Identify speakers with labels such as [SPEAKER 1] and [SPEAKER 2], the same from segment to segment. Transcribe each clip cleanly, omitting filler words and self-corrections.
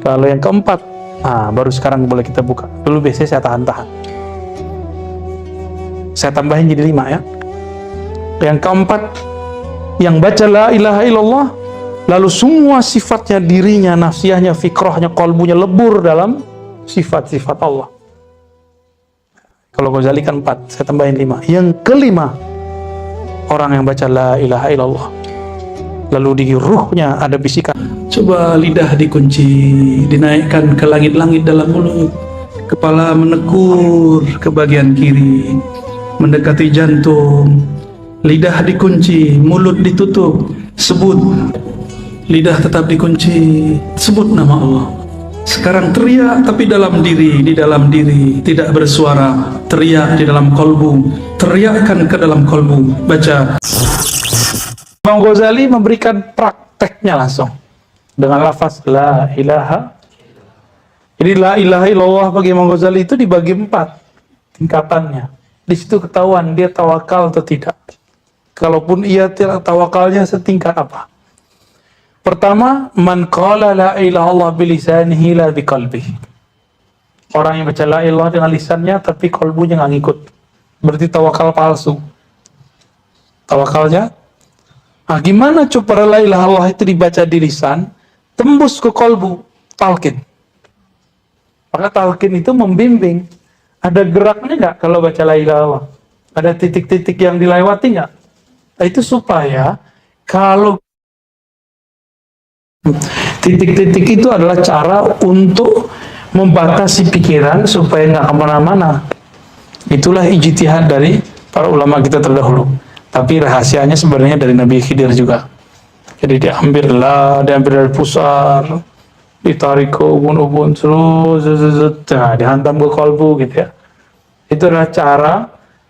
[SPEAKER 1] Kalau yang keempat, baru sekarang boleh kita buka. Dulu biasanya saya tahan-tahan. Saya tambahin jadi 5 ya. Yang keempat, yang baca la ilaha illallah, lalu semua sifatnya, dirinya, nafsiyahnya, fikrahnya, kolbunya lebur dalam sifat-sifat Allah. Kalau Ghazali kan 4, saya tambahin 5. Yang kelima, orang yang baca la ilaha illallah, lalu di ruhnya ada bisikan, coba lidah dikunci, dinaikkan ke langit-langit dalam mulut, kepala menekur ke bagian kiri, mendekati jantung, lidah dikunci, mulut ditutup, sebut, lidah tetap dikunci, sebut nama Allah. Sekarang teriak tapi dalam diri, di dalam diri, tidak bersuara, teriak di dalam kolbu, teriakkan ke dalam kolbu, baca. Imam Ghazali memberikan prakteknya langsung dengan lafaz la ilaha. Jadi la ilaha illallah bagi Imam Ghazali itu dibagi 4 tingkatannya. Di situ ketahuan dia tawakal atau tidak. Kalaupun ia tidak tawakalnya setingkat apa. Pertama, man qala la ilaha illallah bilisanihi la biqalbihi. Orang yang baca la ilaha dengan lisannya tapi kolbunya nggak ngikut. Berarti tawakal palsu. Tawakalnya, gimana coba la ilaha illallah itu dibaca di lisan, tembus ke kolbu, talqin. Maka talqin itu membimbing. Ada geraknya nggak kalau baca la ilaha illallah? Ada titik-titik yang dilewati nggak? Nah, itu supaya kalau titik-titik itu adalah cara untuk membatasi pikiran supaya nggak kemana-mana. Itulah ijtihad dari para ulama kita terdahulu. Tapi rahasianya sebenarnya dari Nabi Khidir juga. Jadi diambil dari pusar, ditarik ke ubun-ubun, terus dihantam ke kolbu gitu ya. Itu adalah cara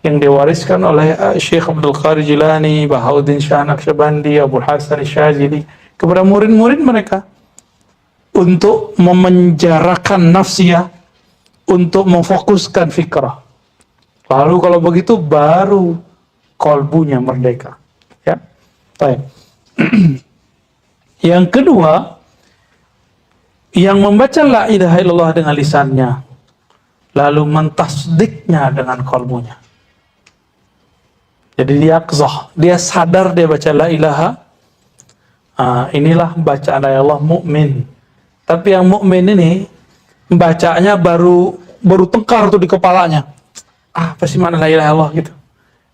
[SPEAKER 1] yang diwariskan oleh Syekh Abdul Qadir Jilani, Bahauddin Shah Naqsyabandi, Abu Hasan Syazili kepada murid-murid mereka untuk memenjarakan nafsiyah, untuk memfokuskan fikrah. Lalu kalau begitu baru kolbunya merdeka. Ya, baik. Yang kedua, yang membaca la ilaha illallah dengan lisannya, lalu mentasdiknya dengan kolbunya. Jadi dia qzah, dia sadar dia baca la ilaha. Inilah bacaan Allah mukmin. Tapi yang mukmin ini bacanya baru tengkar tuh di kepalanya. Apa sih mana la ilaha illallah gitu?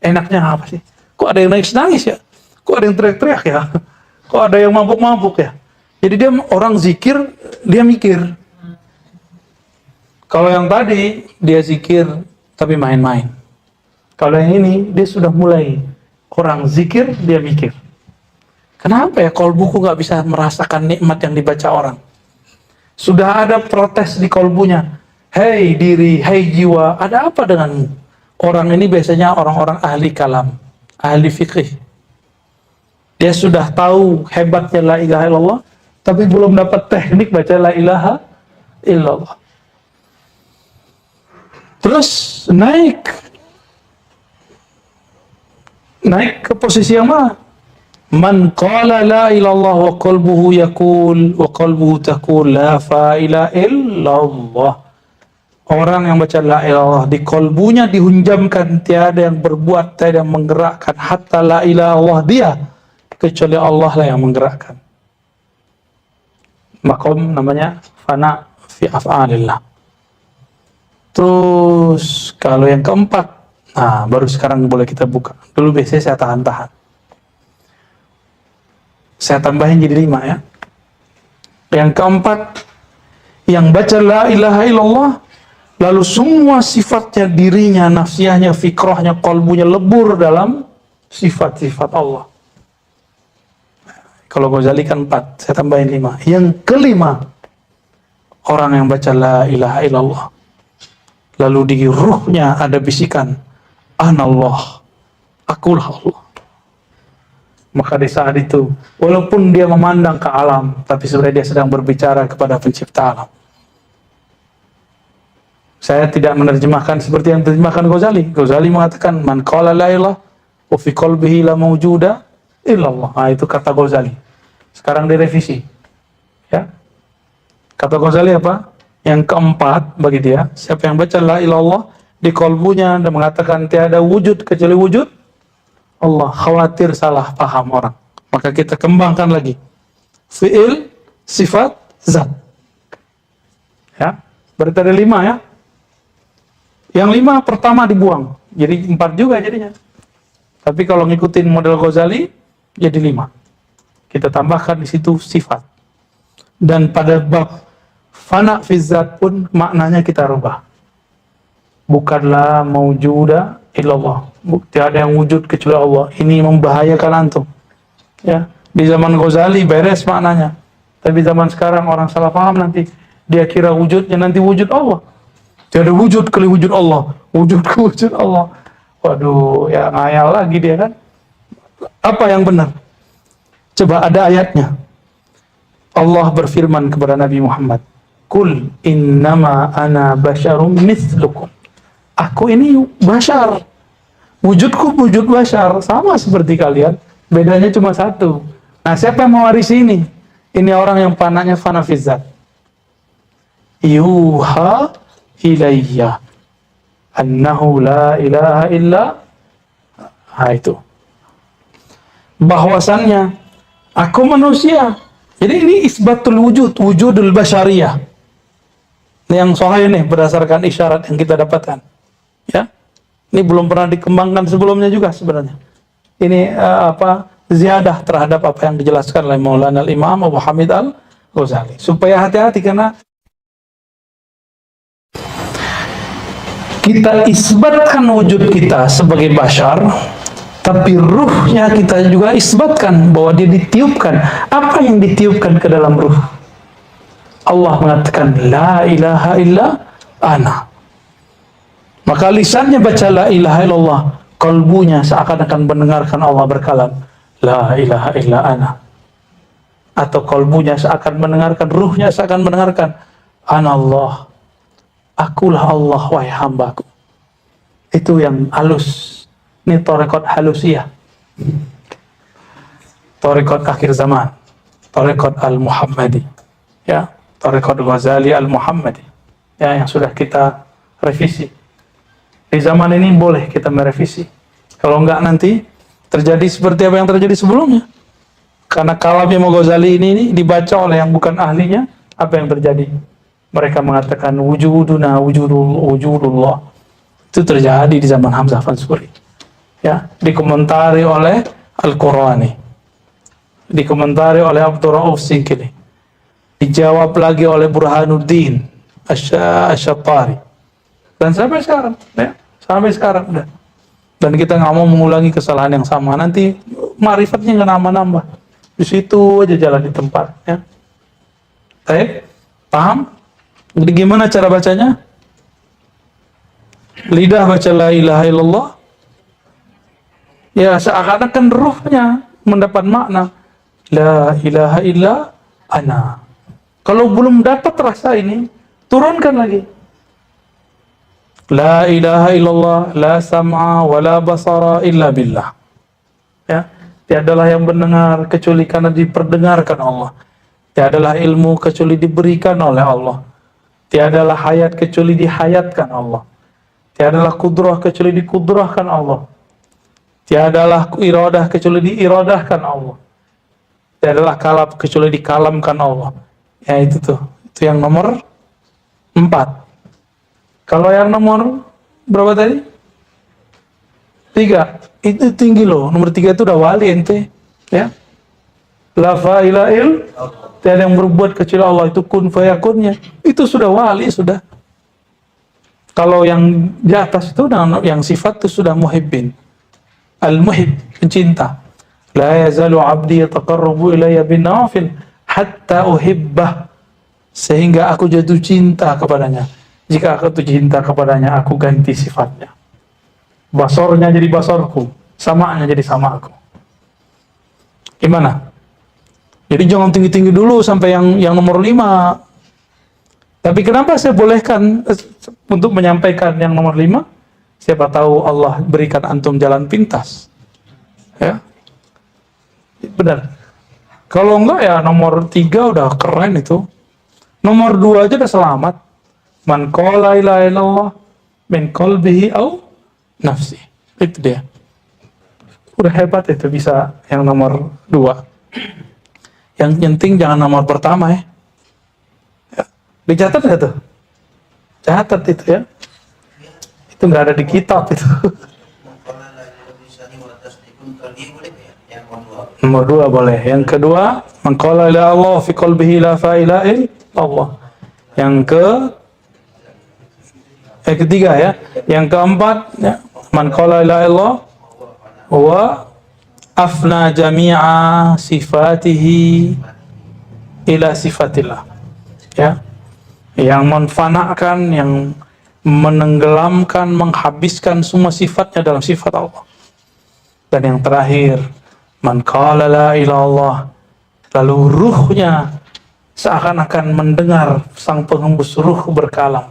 [SPEAKER 1] Enaknya apa sih? Kok ada yang nangis ya? Kok ada yang teriak-teriak ya? Kok ada yang mabuk-mabuk ya? Jadi dia orang zikir, dia mikir. Kalau yang tadi dia zikir tapi main-main. Kalau yang ini dia sudah mulai orang zikir, dia mikir. Kenapa ya kolbuku nggak bisa merasakan nikmat yang dibaca orang? Sudah ada protes di kolbunya. Hei diri, hei jiwa, ada apa denganmu? Orang ini biasanya orang-orang ahli kalam, ahli fikih. Dia sudah tahu hebatnya la ilaha illallah, tapi belum dapat teknik baca la ilaha illallah. Terus naik ke posisi yang mana? Man qala la ilallah wa qalbuhu yakul wa qalbuhu takul la fa'ila illallah. Orang yang baca la ilallah di kolbunya dihunjamkan tiada yang berbuat, tiada yang menggerakkan hatta la ilallah dia kecuali Allah lah yang menggerakkan. Makom namanya fana fi af'alillah. Terus kalau yang keempat, baru sekarang boleh kita buka. Dulu biasanya saya tahan-tahan. Saya tambahin jadi 5 ya. Yang keempat, yang baca la ilaha illallah, lalu semua sifatnya, dirinya, nafsiyahnya, fikrahnya, kolbunya lebur dalam sifat-sifat Allah. Kalau Ghazali kan 4, saya tambahin 5. Yang kelima, orang yang baca la ilaha illallah, lalu di ruhnya ada bisikan, Anallah, akulah Allah. Maka di saat itu, walaupun dia memandang ke alam, tapi sebenarnya dia sedang berbicara kepada pencipta alam. Saya tidak menerjemahkan seperti yang diterjemahkan Ghazali. Ghazali mengatakan, man qala la ilaha wa fi qalbihi la mawjuda illallah. Itu kata Ghazali. Sekarang direvisi. Ya. Kata Ghazali apa? Yang keempat bagi dia, siapa yang baca la ilallah di kolbunya dan mengatakan tiada wujud kecuali wujud Allah, khawatir salah paham orang. Maka kita kembangkan lagi. Fi'il, sifat, zat. Ya, berarti ada 5 ya. Yang 5 pertama dibuang. Jadi 4 juga jadinya. Tapi kalau ngikutin model Ghazali, jadi 5. Kita tambahkan di situ sifat. Dan pada bab fana fi zat pun maknanya kita rubah. Bukanlah maujuda illallah. Tiada yang wujud kecuali Allah. Ini membahayakan antum. Ya, di zaman Ghazali beres maknanya. Tapi zaman sekarang orang salah paham nanti. Dia kira wujudnya nanti wujud Allah. Tiada wujud kecuali wujud Allah. Wujud ke wujud Allah. Waduh, ya ngayal lagi dia kan. Apa yang benar? Coba ada ayatnya. Allah berfirman kepada Nabi Muhammad, "Kul innama ana basyarum mithlukum." Aku ini bashar. Wujudku wujud bashar, sama seperti kalian. Bedanya cuma satu. Nah, siapa yang mewarisi ini? Ini orang yang panahnya fana fi zat. Yuha ilayya annahu la ilaha illa. Itu. Bahwasannya aku manusia. Jadi ini isbatul wujud, wujudul basyariyah. Yang sahih nih berdasarkan isyarat yang kita dapatkan. Ya. Ini belum pernah dikembangkan sebelumnya juga sebenarnya. Ini ziyadah terhadap apa yang dijelaskan oleh Maulana Al-Imam Abu Hamid Al-Ghazali. Supaya hati-hati karena kita isbatkan wujud kita sebagai bashar, tapi ruhnya kita juga isbatkan bahwa dia ditiupkan. Apa yang ditiupkan ke dalam ruh? Allah mengatakan la ilaha illa ana. Maka lisannya baca la ilaha illallah, kalbunya seakan-akan mendengarkan Allah berkalam la ilaha illa ana. Atau kalbunya seakan mendengarkan, ruhnya seakan mendengarkan anallah, akulah Allah wahai hambaku. Itu yang halus. Ini tarekat halusiyah, tarekat akhir zaman, tarekat al-Muhammadi, ya, tarekat Ghazali al-Muhammadi, ya, yang sudah kita revisi. Di zaman ini boleh kita merevisi. Kalau enggak nanti terjadi seperti apa yang terjadi sebelumnya. Karena kalamnya Ghazali ini dibaca oleh yang bukan ahlinya, apa yang terjadi? Mereka mengatakan wujuduna wujudullah. Itu terjadi di zaman Hamzah Fansuri. Ya, dikomentari oleh Al-Qurani, dikomentari oleh Abdul Rauf Singkili, dijawab lagi oleh Burhanuddin Asy-Syattari, dan sampai sekarang, ya, sampai sekarang udah. Dan kita nggak mau mengulangi kesalahan yang sama. Nanti ma'rifatnya nggak nambah-nambah. Di situ aja jalan di tempat. Ya. Baik, paham? Jadi gimana cara bacanya? Lidah baca la ilaha illallah. Ya, seakan-akan ruhnya mendapat makna la ilaha illa ana. Kalau belum dapat rasa ini, turunkan lagi. La ilaha illallah, la sam'a wa la basara illa billah. Ya, tiadalah yang mendengar kecuali karena diperdengarkan Allah. Tiadalah ilmu kecuali diberikan oleh Allah. Tiadalah hayat kecuali dihayatkan Allah. Tiadalah kudrah kecuali dikudrahkan Allah. Tiadalah iradah kecuali diiradahkan Allah. Tiadalah kalam kecuali dikalamkan Allah. Ya itu tuh. Itu yang nomor 4. Kalau yang nomor berapa tadi? 3. Itu tinggi loh. Nomor 3 itu udah wali ente. Ya. La fa'ila'il. Tiada yang berbuat kecuali Allah. Itu kun fayakunnya. Itu sudah wali, sudah. Kalau yang di atas itu, yang sifat itu sudah muhibbin. Al-muhib, pencinta. La yazalu abdi yataqarrabu ilayya bin nawafil hatta uhibbah. Sehingga aku jatuh cinta kepadanya. Jika aku jatuh cinta kepadanya, aku ganti sifatnya. Basornya jadi basorku, samanya jadi sama aku. Gimana? Jadi jangan tinggi-tinggi dulu sampai yang nomor 5. Tapi kenapa saya bolehkan untuk menyampaikan yang nomor 5? Siapa tahu Allah berikan antum jalan pintas. Ya. Benar. Kalau enggak ya nomor 3 udah keren itu. Nomor 2 aja udah selamat. Man qala la ilaha illallah min qalbihi au nafsi. Itu dia. Udah hebat itu bisa yang nomor 2. Yang penting jangan nomor pertama ya. Dicatat nggak tuh? Catat itu ya. Itu nggak ada di kitab itu. Nomor 2 boleh. Yang kedua, man qala la Allah fi qalbihi la ilaha illallah. Yang ketiga ya. Yang keempat, ya, man qala la ilaha illallah wa afna jami'a sifatihi ila sifatillah. Ya. Yang menfanakan, yang menenggelamkan, menghabiskan semua sifatnya dalam sifat Allah. Dan yang terakhir, man qala la ilaha illallah, lalu ruhnya seakan-akan mendengar sang pengembus ruh berkalam,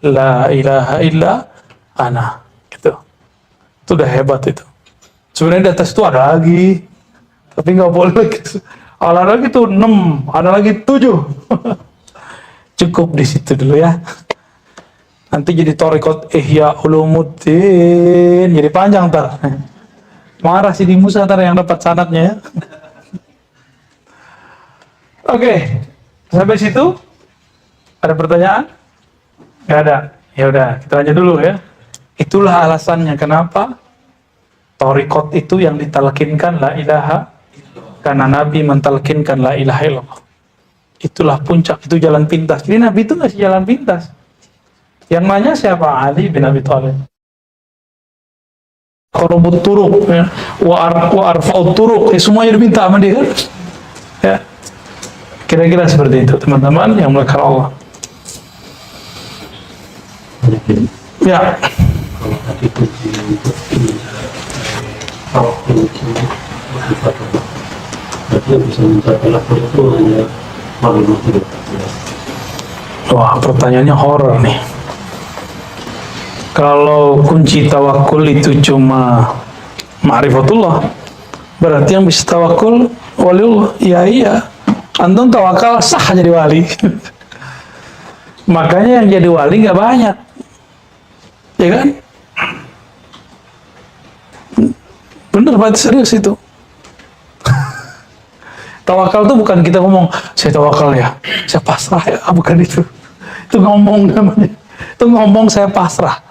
[SPEAKER 1] la ilaha illa ana. Gitu. Itu udah hebat itu. Sebenarnya di atas itu ada lagi, tapi nggak boleh gitu. Ada lagi tuh 6, ada lagi 7. Cukup di situ dulu ya. Nanti jadi Thariqat Ihya Ulumuddin, jadi panjang ntar. Marah si di Musa ntar yang dapat sanadnya ya. Oke, sampai situ ada pertanyaan? Nggak ada. Ya udah, kita lanjut dulu ya. Itulah alasannya kenapa Thariqat itu yang ditalkinkan la ilaha, karena Nabi mentalkinkan la ilaha illallah. Itulah puncak, itu jalan pintas. Jadi Nabi itu ngasih jalan pintas. Yang nanya siapa? Ali bin Abi Thalib. Qarabut turuq ya, wa arfa'ut turuq, ya, semuanya diminta sama dia kan? Ya. Kira-kira seperti itu teman-teman yang melakukan Allah. Ya.
[SPEAKER 2] Kalau tadi kunci berarti yang bisa mencapai level itu hanya makhluk hidup.
[SPEAKER 1] Wah, pertanyaannya horor nih. Kalau kunci tawakul itu cuma ma'rifatullah, berarti yang bisa tawakul waliullah. Ya iya, antum tawakal sah jadi wali. Makanya yang jadi wali nggak banyak, ya kan? Bener banget, serius itu. Tawakal tuh bukan kita ngomong saya tawakal ya, saya pasrah ya, bukan itu. Itu ngomong namanya. Itu ngomong saya pasrah.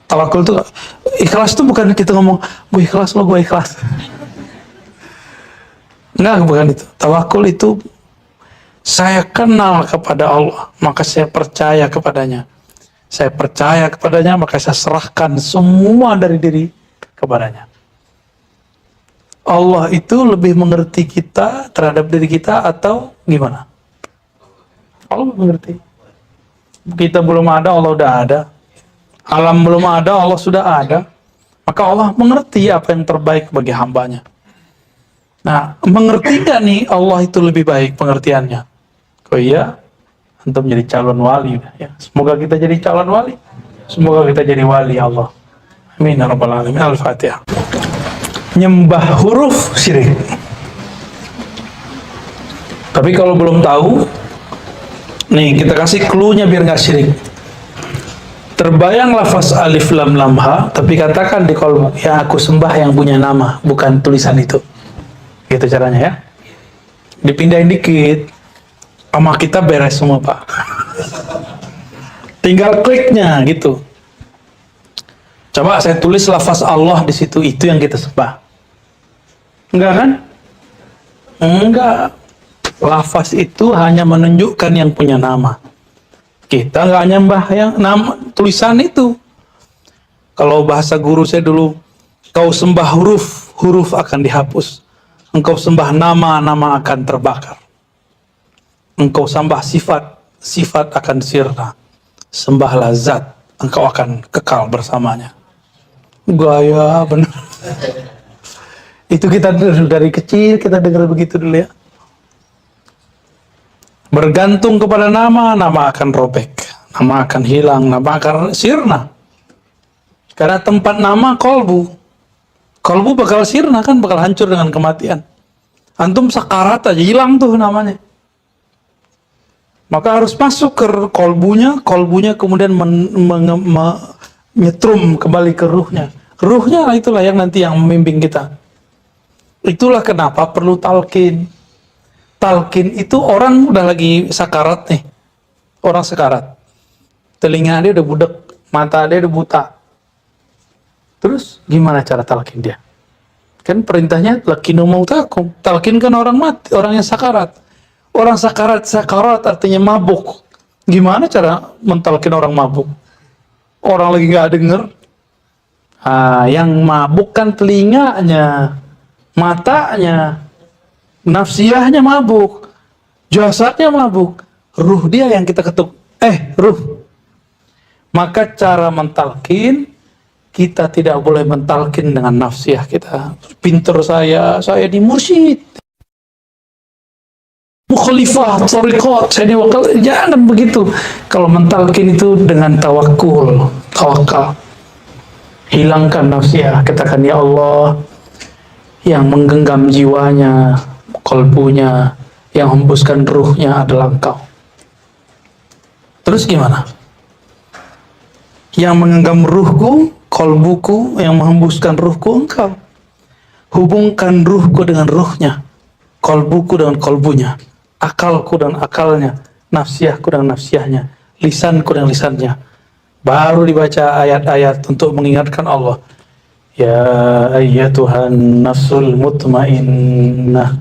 [SPEAKER 1] Tawakul tuh ikhlas tuh bukan kita ngomong gue ikhlas lo, gue ikhlas. Enggak, bukan itu. Tawakul itu saya kenal kepada Allah, maka saya percaya kepadanya. Saya percaya kepadanya, maka saya serahkan semua dari diri kepadanya. Allah itu lebih mengerti kita terhadap diri kita atau gimana? Allah mengerti. Kita belum ada, Allah udah ada. Alam belum ada, Allah sudah ada. Maka Allah mengerti apa yang terbaik bagi hambanya. Nah, mengerti gak nih Allah itu lebih baik pengertiannya? Oh iya, antum menjadi calon wali. Ya. Semoga kita jadi calon wali. Semoga kita jadi wali Allah. Amin ya rabbal alamin. Al-Fatihah. Nyembah huruf syirik. Tapi kalau belum tahu, nih kita kasih clue-nya biar nggak syirik. Terbayang lafaz alif lam lam ha, tapi katakan di kolom ya aku sembah yang punya nama, bukan tulisan itu. Gitu caranya ya. Dipindahin dikit, sama kita beres semua Pak. Tinggal kliknya gitu. Coba saya tulis lafaz Allah di situ, itu yang kita sembah. Enggak kan? Enggak. Lafaz itu hanya menunjukkan yang punya nama. Kita nggak nyembah yang nama tulisan itu. Kalau bahasa guru saya dulu, kau sembah huruf, huruf akan dihapus. Engkau sembah nama, nama akan terbakar. Engkau sembah sifat, sifat akan sirna. Sembahlah zat, engkau akan kekal bersamanya. Gaya benar. Itu kita dari kecil kita dengar begitu dulu ya. Bergantung kepada nama, nama akan robek, nama akan hilang, nama akan sirna. Karena tempat nama kolbu, kolbu bakal sirna kan, bakal hancur dengan kematian. Antum sakarat aja hilang tuh namanya. Maka harus masuk ke kolbunya kemudian menyetrum kembali ke ruhnya. Ruhnya itulah yang nanti yang membimbing kita. Itulah kenapa perlu talqin. Talqin itu orang udah lagi sakarat nih. Orang sekarat. Telinga dia udah budek, mata dia udah buta. Terus gimana cara talqin dia? Kan perintahnya lakinu mautakum. Talqin kan orang mati, orang yang sakarat. Orang sakarat artinya mabuk. Gimana cara mentalkin orang mabuk? Orang lagi nggak denger. Yang mabuk kan telinganya, matanya, nafsiyahnya mabuk, jasadnya mabuk, ruh dia yang kita ketuk. Ruh. Maka cara mentalkin, kita tidak boleh mentalkin dengan nafsiyah kita. Pinter saya di mursyid. Mukhalifah, tariqat, saya diwakil, jangan begitu. Kalau mentalkin itu dengan tawakal. Hilangkan nafsiyah, katakan ya Allah, yang menggenggam jiwanya, kolbunya, yang hembuskan ruhnya adalah Engkau. Terus gimana? Yang menggenggam ruhku, kolbuku, yang menghembuskan ruhku Engkau. Hubungkan ruhku dengan ruhnya, kolbuku dengan kolbunya, akalku dan akalnya, nafsiyahku dan nafsiyahnya, lisanku dan lisannya. Baru dibaca ayat-ayat untuk mengingatkan Allah. Ya ayyatuhan nafsul mutmainnah,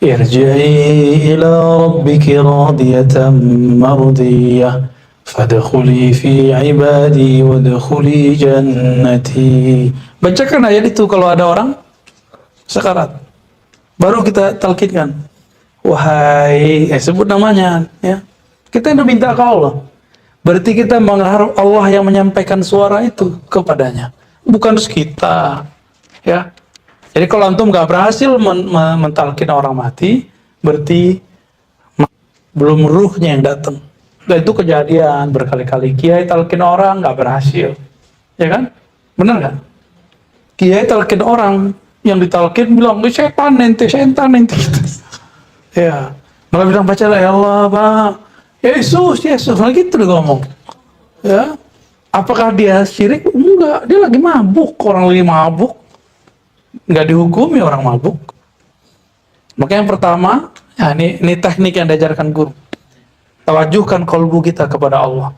[SPEAKER 1] irji'i ila rabbiki radiyatan mardiyah, fadkhuli fi ibadi wadkhuli jannati. Bacakan ayat itu kalau ada orang sekarat. Baru kita talqinkan. Wahai, sebut namanya, ya. Kita yang minta ke Allah. Berarti kita mengharap Allah yang menyampaikan suara itu kepadanya, bukan kita, ya. Jadi kalau antum nggak berhasil mentalkin orang mati, berarti belum ruhnya yang datang. Dan itu kejadian berkali-kali. Kiai talkin orang nggak berhasil, ya kan? Benar nggak? Kiai talkin orang, yang ditalkin bilang setan ente. Ya, malah bilang baca la ya Allah, Pak. Yesus, nah gitu dia ngomong. Ya, apakah dia syirik? Enggak, dia lagi mabuk. Orang lagi mabuk, nggak dihukumi orang mabuk. Maka yang pertama, ya ini teknik yang diajarkan guru. Tawajuhkan kolbu kita kepada Allah.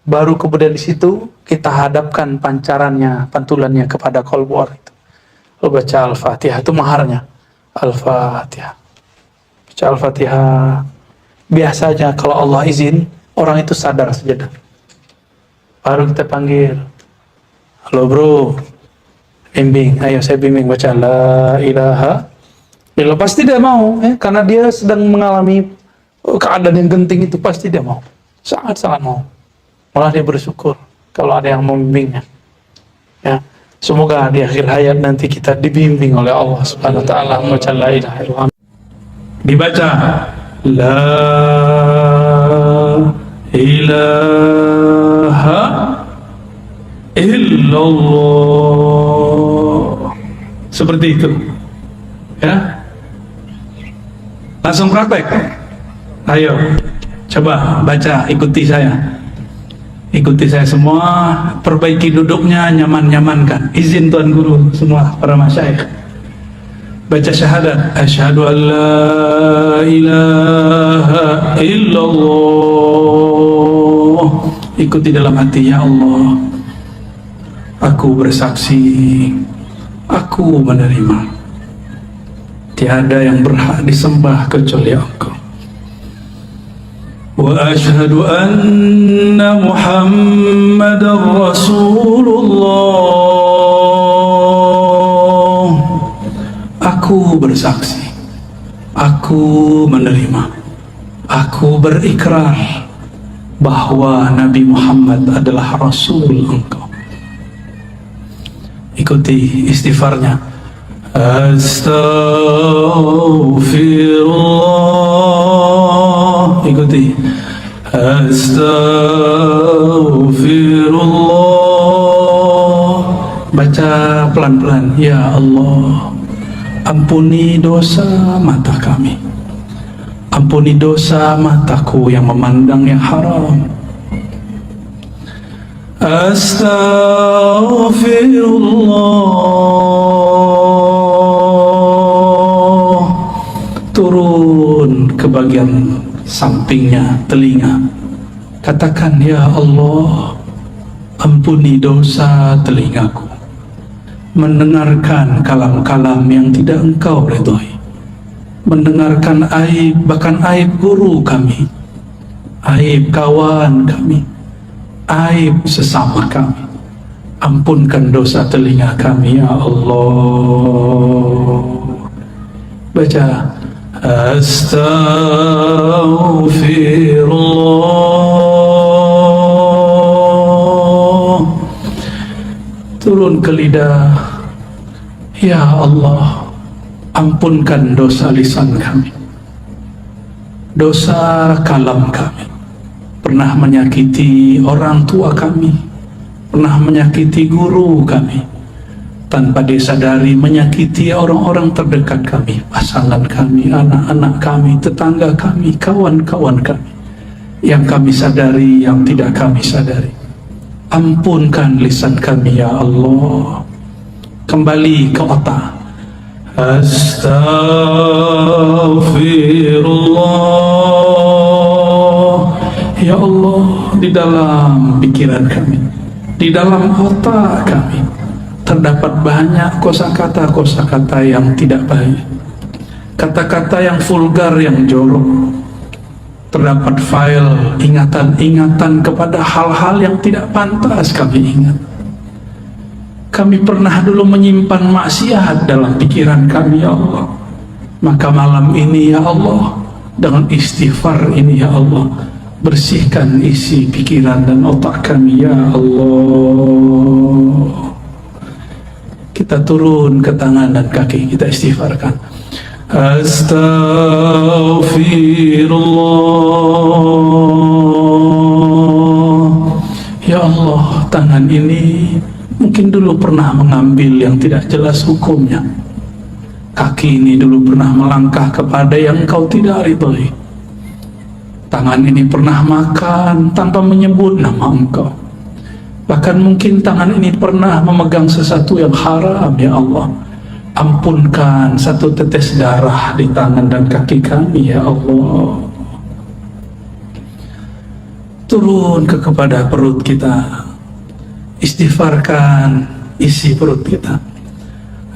[SPEAKER 1] Baru kemudian di situ kita hadapkan pancarannya, pantulannya kepada kolbu orang itu. Lalu baca Al-Fatihah, itu maharnya. Al-Fatihah. Baca Al-Fatihah. Biasanya kalau Allah izin, orang itu sadar sejenak. Baru kita panggil. Halo bro, bimbing. Ayo saya bimbing baca la ilaha. Ya, pasti dia mau, karena dia sedang mengalami keadaan yang genting itu, pasti dia mau. Sangat-sangat mau. Malah dia bersyukur kalau ada yang membimbingnya. Ya. Semoga di akhir hayat nanti kita dibimbing oleh Allah Subhanahu wa taala membaca la ilaha illallah. Dibaca la ilaha illallah. Seperti itu. Ya. Langsung praktek. Ayo, coba baca, ikuti saya. Ikuti saya semua, perbaiki duduknya, nyaman-nyamankan. Izin Tuan Guru semua, para masyayikh. Baca syahadat. Asyhadu an la ilaha illallah. Ikuti dalam hati, ya Allah, aku bersaksi, aku menerima. Tiada yang berhak disembah kecuali Engkau. Wa asyhadu anna Muhammadar Rasulullah. Aku bersaksi, aku menerima, aku berikrar bahwa Nabi Muhammad adalah Rasul Engkau. Ikuti istighfarnya. Astaghfirullah. Ikuti. Astaghfirullah. Baca pelan-pelan. Ya Allah, ampuni dosa mata kami, Ampuni dosa mataku yang memandang yang haram. Astaghfirullah. Turun ke bagian sampingnya telinga. Katakan, ya Allah, ampuni dosa telingaku, mendengarkan kalam-kalam yang tidak Engkau redhoi, mendengarkan aib, bahkan aib guru kami, aib kawan kami, aib sesama kami. Ampunkan dosa telinga kami, ya Allah. Baca Astaghfirullah. Turun ke lidah. Ya Allah, ampunkan dosa lisan kami, dosa kalam kami. Pernah menyakiti orang tua kami, pernah menyakiti guru kami, tanpa disadari menyakiti orang-orang terdekat kami, pasangan kami, anak-anak kami, tetangga kami, kawan-kawan kami, yang kami sadari, yang tidak kami sadari. Ampunkan lisan kami, ya Allah. Kembali ke otak. Astaghfirullah. Ya Allah, di dalam pikiran kami, di dalam otak kami, terdapat banyak kosakata-kosakata yang tidak baik, kata-kata yang vulgar, yang jorok. Terdapat file ingatan-ingatan kepada hal-hal yang tidak pantas kami ingat. Kami pernah dulu menyimpan maksiat dalam pikiran kami, ya Allah. Maka malam ini, ya Allah, dengan istighfar ini, ya Allah, bersihkan isi pikiran dan otak kami, ya Allah. Kita turun ke tangan dan kaki, kita istighfarkan. Astaghfirullah. Ya Allah, tangan ini mungkin dulu pernah mengambil yang tidak jelas hukumnya. Kaki ini dulu pernah melangkah kepada yang Engkau tidak ridhoi. Tangan ini pernah makan tanpa menyebut nama Engkau. Bahkan mungkin tangan ini pernah memegang sesuatu yang haram, ya Allah. Ampunkan satu tetes darah di tangan dan kaki kami, ya Allah. Turun kepada perut kita, istighfarkan isi perut kita.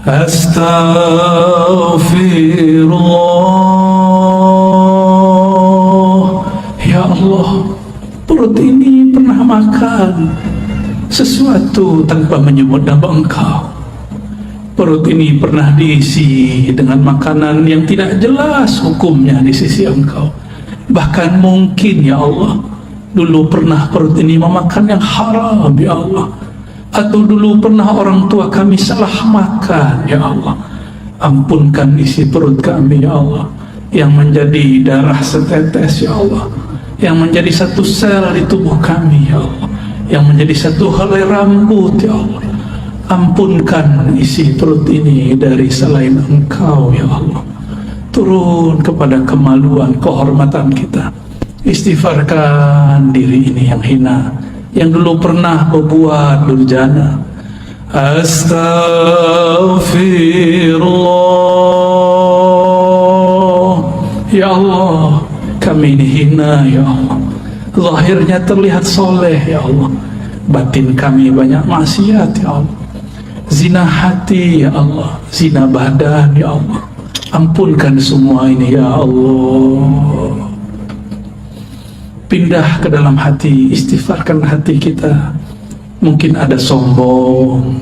[SPEAKER 1] Astaghfirullah. Ya Allah, perut ini pernah makan sesuatu tanpa menyebut nama Engkau. Perut ini pernah diisi dengan makanan yang tidak jelas hukumnya di sisi Engkau. Bahkan mungkin, ya Allah, dulu pernah perut ini memakan yang haram, ya Allah. Atau dulu pernah orang tua kami salah makan, ya Allah. Ampunkan isi perut kami, ya Allah, yang menjadi darah setetes, ya Allah, yang menjadi satu sel di tubuh kami, ya Allah, yang menjadi satu helai rambut, ya Allah. Ampunkan isi perut ini dari selain Engkau, ya Allah. Turun kepada kemaluan, kehormatan kita. Istighfarkan diri ini yang hina, yang dulu pernah berbuat durjana. Astaghfirullah. Ya Allah, kami ini hina, ya Allah. Zahirnya terlihat soleh, ya Allah. Batin kami banyak maksiat, ya Allah. Zina hati, ya Allah. Zina badan, ya Allah. Ampunkan semua ini, ya Allah. Pindah ke dalam hati, istighfarkan hati kita. Mungkin ada sombong,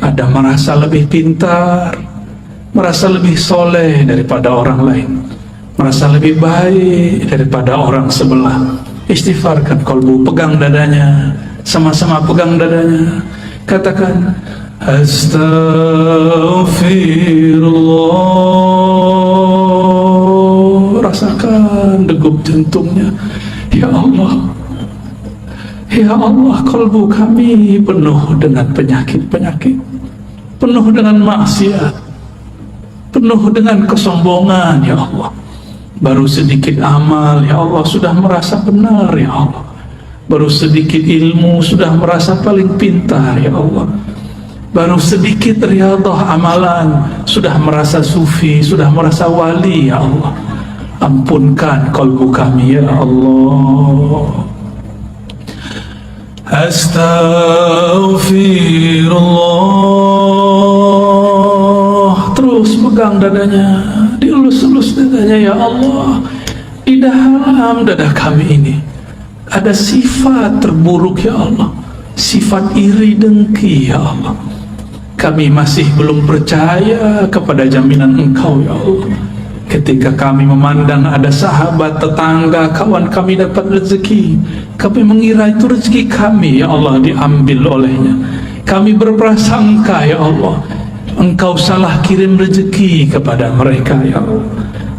[SPEAKER 1] ada merasa lebih pintar, merasa lebih soleh daripada orang lain, merasa lebih baik daripada orang sebelah. Istighfarkan kolbu, pegang dadanya, sama-sama pegang dadanya. Katakan, Astaghfirullah. Rasakan degup jantungnya. Ya Allah, ya Allah, kalbu kami penuh dengan penyakit-penyakit, penuh dengan maksiat, penuh dengan kesombongan, ya Allah. Baru sedikit amal, ya Allah, sudah merasa benar, ya Allah. Baru sedikit ilmu, sudah merasa paling pintar, ya Allah. Baru sedikit riyadhah amalan, sudah merasa sufi, sudah merasa wali, ya Allah. Ampunkan kalbu kami, ya Allah. Astaghfirullah. Terus pegang dadanya, dielus-elus dadanya, ya Allah. Di dalam dada kami ini ada sifat terburuk, ya Allah. Sifat iri dengki, ya Allah. Kami masih belum percaya kepada jaminan Engkau, ya Allah. Ketika kami memandang ada sahabat, tetangga, kawan kami dapat rezeki, kami mengira itu rezeki kami, ya Allah, diambil olehnya. Kami berprasangka, ya Allah, Engkau salah kirim rezeki kepada mereka, ya Allah.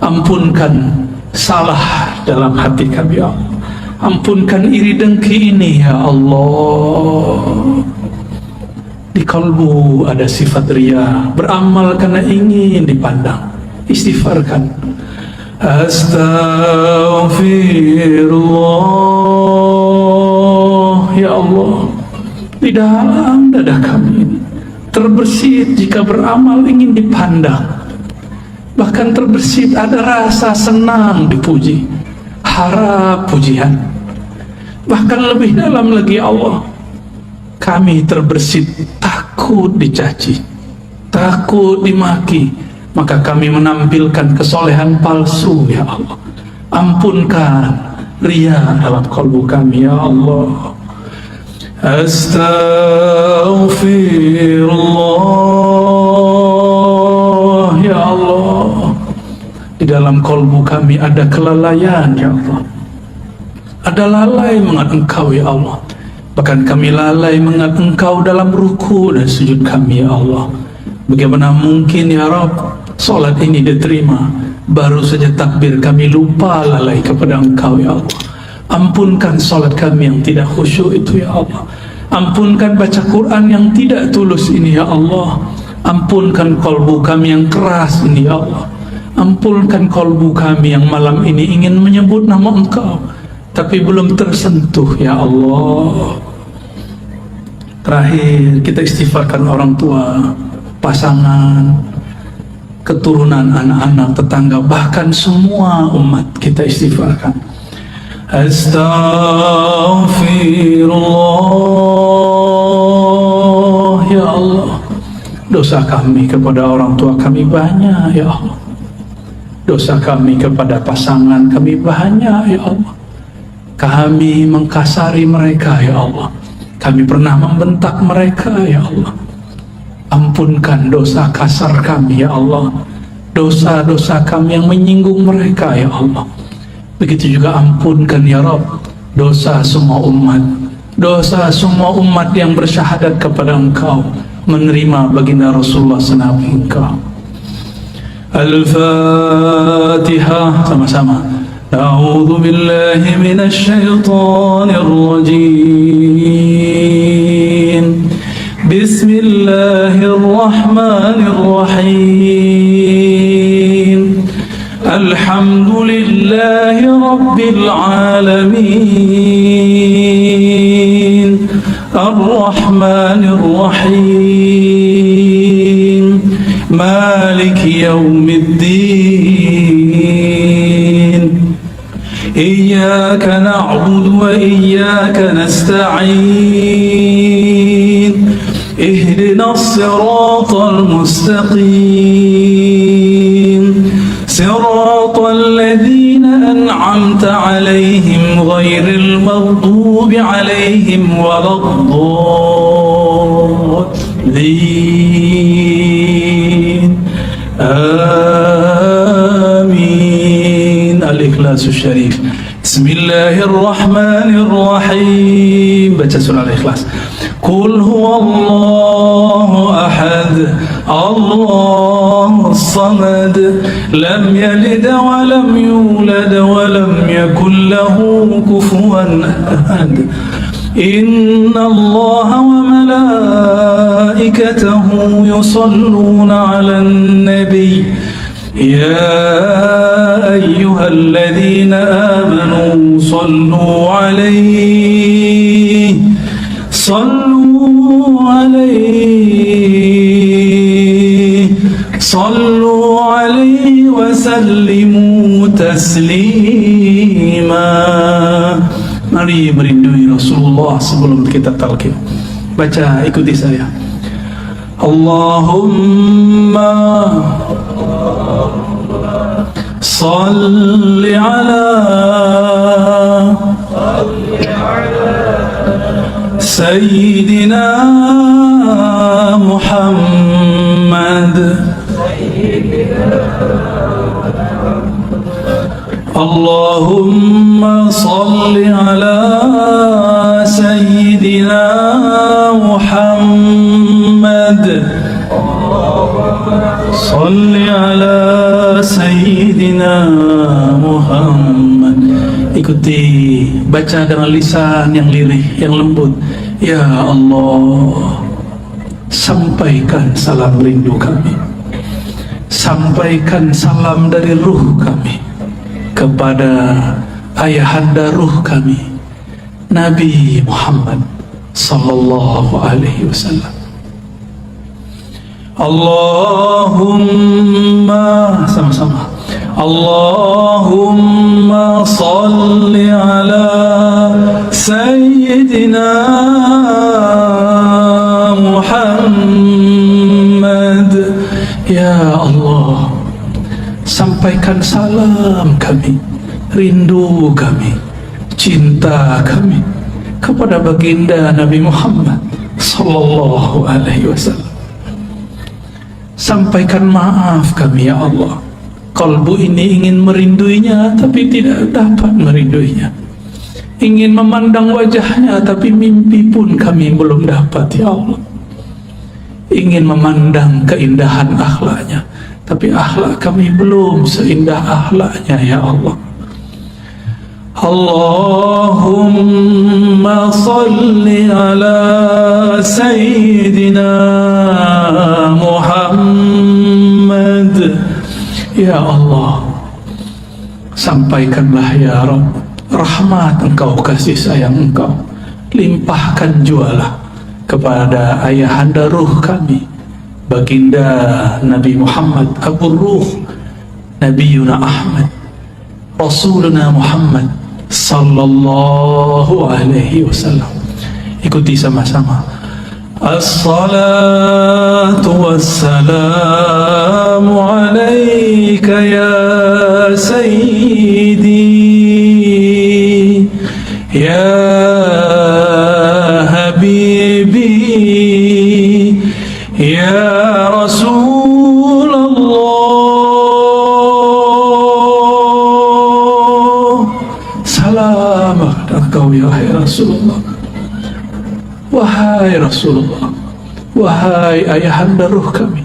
[SPEAKER 1] Ampunkan salah dalam hati kami, ya Allah. Ampunkan iri dengki ini, ya Allah. Di kalbu ada sifat riya, beramal karena ingin dipandang. Istighfarkan. Astaghfirullah, ya Allah. Di dalam dada kami ini terbersit jika beramal ingin dipandang. Bahkan terbersit ada rasa senang dipuji, harap pujian. Bahkan lebih dalam lagi, ya Allah, kami terbersit takut dicaci, takut dimaki. Maka kami menampilkan kesolehan palsu, ya Allah. Ampunkan riya dalam kalbu kami, ya Allah. Astaghfirullah, ya Allah. Di dalam kalbu kami ada kelalaian, ya Allah. Ada lalai mengingat Engkau, ya Allah. Bahkan kami lalai mengingat Engkau dalam ruku dan sujud kami, ya Allah. Bagaimana mungkin, ya Rabb, salat ini diterima? Baru saja takbir kami lupa lalai kepada Engkau, ya Allah. Ampunkan salat kami yang tidak khusyuk itu, ya Allah. Ampunkan baca Quran yang tidak tulus ini, ya Allah. Ampunkan kalbu kami yang keras ini, ya Allah. Ampunkan kalbu kami yang malam ini ingin menyebut nama Engkau tapi belum tersentuh, ya Allah. Terakhir, kita istighfarkan orang tua, pasangan, keturunan, anak-anak, tetangga, bahkan semua umat kita istighfarkan. Astaghfirullah, ya Allah. Dosa kami kepada orang tua kami banyak, ya Allah. Dosa kami kepada pasangan kami banyak, ya Allah. Kami mengkasari mereka, ya Allah. Kami pernah membentak mereka, ya Allah. Ampunkan dosa kasar kami, ya Allah. Dosa-dosa kami yang menyinggung mereka, ya Allah. Begitu juga ampunkan, ya Rabb, dosa semua umat. Dosa semua umat yang bersyahadat kepada Engkau, menerima baginda Rasulullah senabi Engkau. Al-Fatihah, sama-sama. A'udzu billahi minasy syaithanir rajim. Bismillahirrahmanirrahim. Alhamdulillahi rabbil alamin. Ar-Rahmanir Rahim. Maliki yaumiddin. Iyyaka na'budu wa iyyaka nasta'in. Ihdinas siratal mustaqim. Siratal ladzina an'amta 'alaihim ghairil maghdubi 'alaihim waladdallin. Amin. Al-Ikhlasus Syarif. Bismillahirrahmanirrahim. Baca surah Al-Ikhlas. Qul huwallahu ahad, Allahus samad, lam yalid wa lam yulad wa lam yakul lahu kufuwan ahad. Inna Allaha wa malaikatahu yusalluna 'alan nabiy. يا أيها الذين آمنوا صلوا عليه وسلموا تسليما. Mari merindui Rasulullah sebelum kita talqin. Baca, ikuti saya. Allahumma salli ala Sayyidina Muhammad. Allahumma salli ala Sayyidina Muhammad. Salli ala Sayyidina Muhammad. Ikuti, baca dengan lisan yang lirih, yang lembut. Ya Allah, sampaikan salam rindu kami, sampaikan salam dari ruh kami kepada ayahanda ruh kami, Nabi Muhammad sallallahu alaihi wasallam. Allahumma, sama-sama, Allahumma salli ala Sayyidina Muhammad. Ya Allah, sampaikan salam kami, rindu kami, cinta kami kepada baginda Nabi Muhammad sallallahu alaihi wasallam. Sampaikan maaf kami, ya Allah. Kalbu ini ingin merinduinya tapi tidak dapat merinduinya. Ingin memandang wajahnya tapi mimpi pun kami belum dapat, ya Allah. Ingin memandang keindahan akhlaknya tapi akhlak kami belum seindah akhlaknya, ya Allah. Allahumma salli ala Sayyidina Muhammad. Ya Allah, sampaikanlah ya Rabb rahmat Engkau, kasih sayang Engkau, limpahkan jualah kepada ayahanda ruh kami, baginda Nabi Muhammad, Abu Ruh, Nabiyuna Ahmad, Rasuluna Muhammad sallallahu alaihi wasallam. Ikuti sama-sama. As-salatu wassalamu alaika ya sayyidi ya habibi ya Rasulullah. Selamat engkau ya Rasulullah. Wahai Rasulullah, wahai ayahanda ruh kami,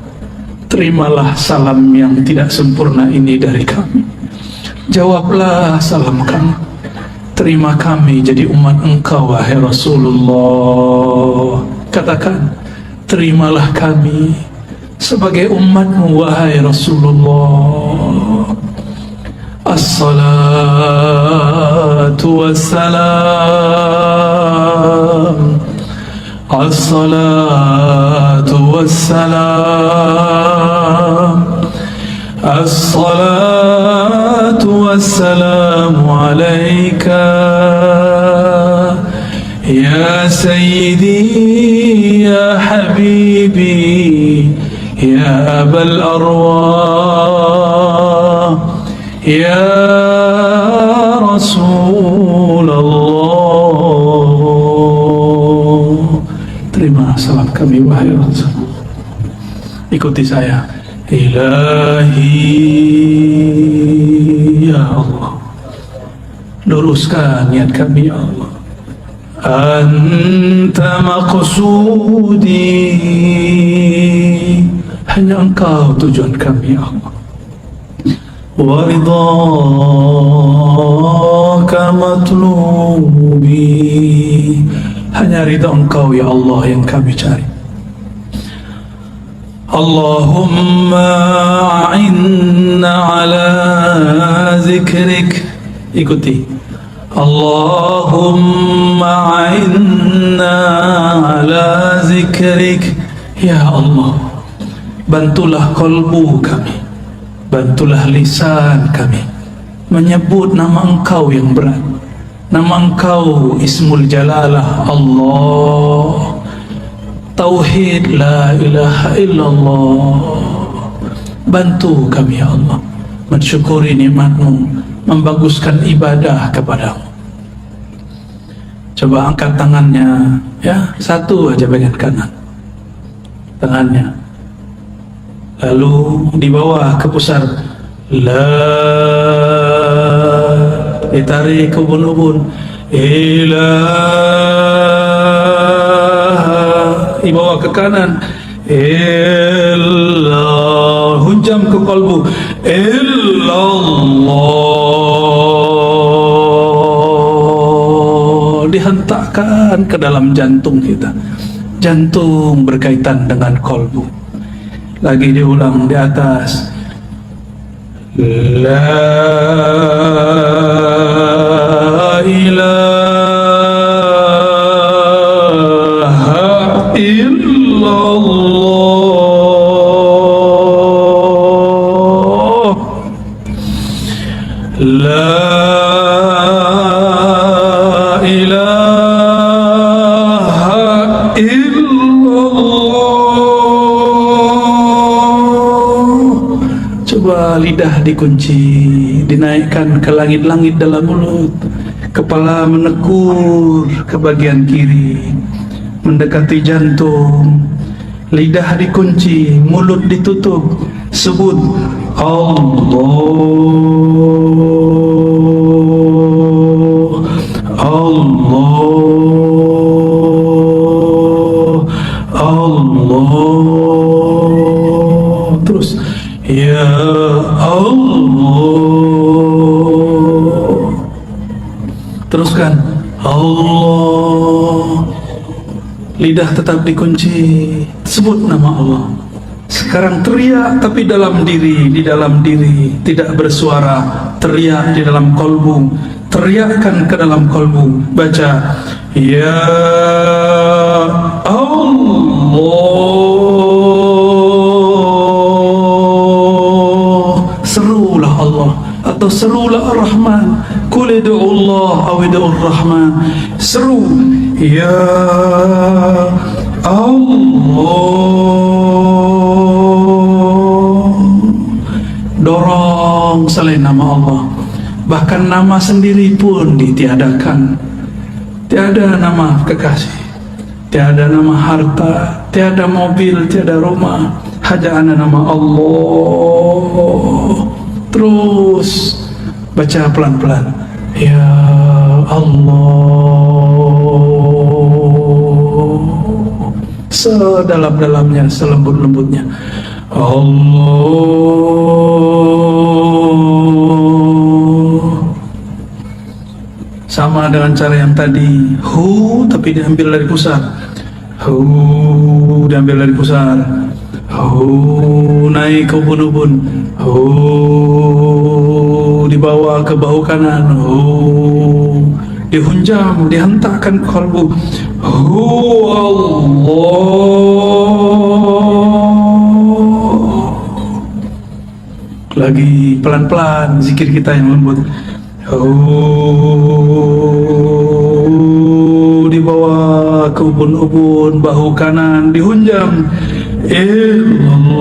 [SPEAKER 1] terimalah salam yang tidak sempurna ini dari kami. Jawablah salam kami. Terima kami jadi umat Engkau, wahai Rasulullah. Katakan, terimalah kami sebagai umatmu, wahai Rasulullah. As-salatu wassalam, as-salatu wassalam, as-salatu wassalamu alaika ya sayyidi ya habibi ya abal arwah ya Rasulullah. Terima salam kami, wahai Rasul. Ikuti saya. Ilahi ya Allah, luruskan niat kami, ya Allah. Anta maqsudi, hanya Engkau tujuan kami, ya Allah. Wa ridhaka matlubi, hanya ridha Engkau, ya Allah, yang kami cari. Allahumma a'inna ala zikrik. Ikuti. Allahumma a'inna ala zikrik. Ya Allah, bantulah kolbu kami, bantulah lisan kami menyebut nama Engkau yang berat, nama Engkau Ismul Jalalah Allah, Tauhid la ilaha illallah. Bantu kami ya Allah mensyukuri nikmat-Mu, membaguskan ibadah kepadamu. Coba angkat tangannya, ya, satu aja bagian kanan tangannya, lalu di bawah ke pusar, la, ditarik ke ubun-ubun, ilah, dibawa ke kanan, ilah, hujam ke kalbu, illallah, dihentakkan ke dalam jantung kita. Jantung berkaitan dengan kalbu. Lagi diulang di atas, la ilaha illallah, la ilaha illallah. Coba lidah dikunci, dinaikkan ke langit-langit dalam mulut, kepala menekur ke bagian kiri, mendekati jantung, lidah dikunci, mulut ditutup, sebut Allah, Allah, Allah, terus ya Allah, teruskan Allah, lidah tetap dikunci, sebut nama Allah. Sekarang teriak tapi dalam diri, di dalam diri, tidak bersuara, teriak di dalam kolbu, teriakkan ke dalam kolbu, baca ya Allah, serulah Allah atau serulah Ar-Rahman, qul ud'u Allah aw ud'u Ar-Rahman, seru ya Allah, dorong selain nama Allah. Bahkan nama sendiri pun ditiadakan. Tiada nama kekasih, tiada nama harta, tiada mobil, tiada rumah, hanya ada nama Allah. Terus baca pelan-pelan, ya Allah, sedalam-dalamnya, selembut-lembutnya, Allah. Sama dengan cara yang tadi, hu tapi diambil dari pusar, hu diambil dari pusar, hu naik ke ubun-ubun, hu dibawa ke bahu kanan, hu dihunjam, dihentakkan ke kalbu, hu Allah. Lagi pelan-pelan zikir kita yang lembut, dibawa ke ubun-ubun, bahu kanan dihunjam, illallah,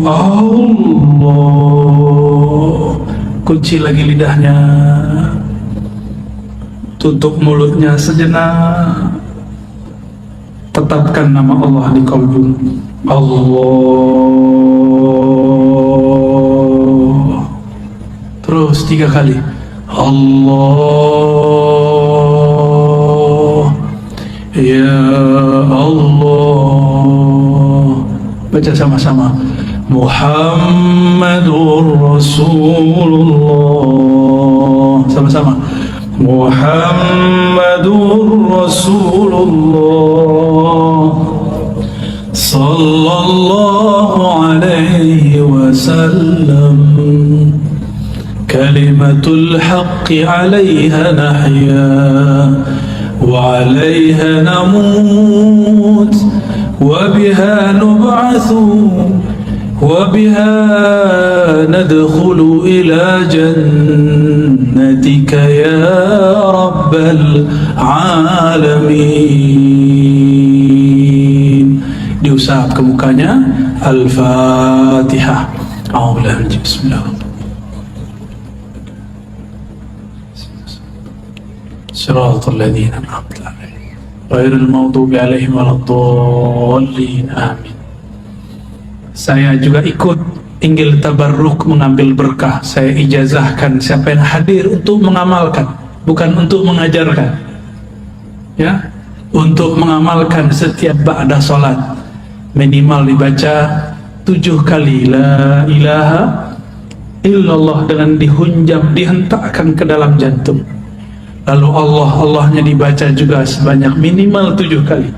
[SPEAKER 1] Allah. Kunci lagi lidahnya, tutup mulutnya sejenak, tetapkan nama Allah di kalbu, Allah. Terus 3 kali, Allah, ya Allah. Baca sama-sama, Muhammadur Rasulullah, sama-sama, Muhammadur Rasulullah sallallahu alaihi wasallam. Kalimatul haqqi 'alaiha nahya wa 'alaiha namut wa biha nub'atsu wa biha nadkhulu ila jannatika ya rabbal alamin. Diusap ke mukanya. Al-Fatihah. A'udzubillahi bismillahirrahmanirrahim. Shiratal ladzina an'amta 'alaihim ghairil maghdubi 'alaihim waladdallin. Amin. Saya juga ikut inggil tabarruk, mengambil berkah. Saya ijazahkan siapa yang hadir untuk mengamalkan, bukan untuk mengajarkan. Ya, untuk mengamalkan setiap ba'da salat minimal dibaca 7 kali la ilaha illallah dengan dihunjam, dihentakkan ke dalam jantung. Lalu Allahnya dibaca juga sebanyak minimal 7 kali.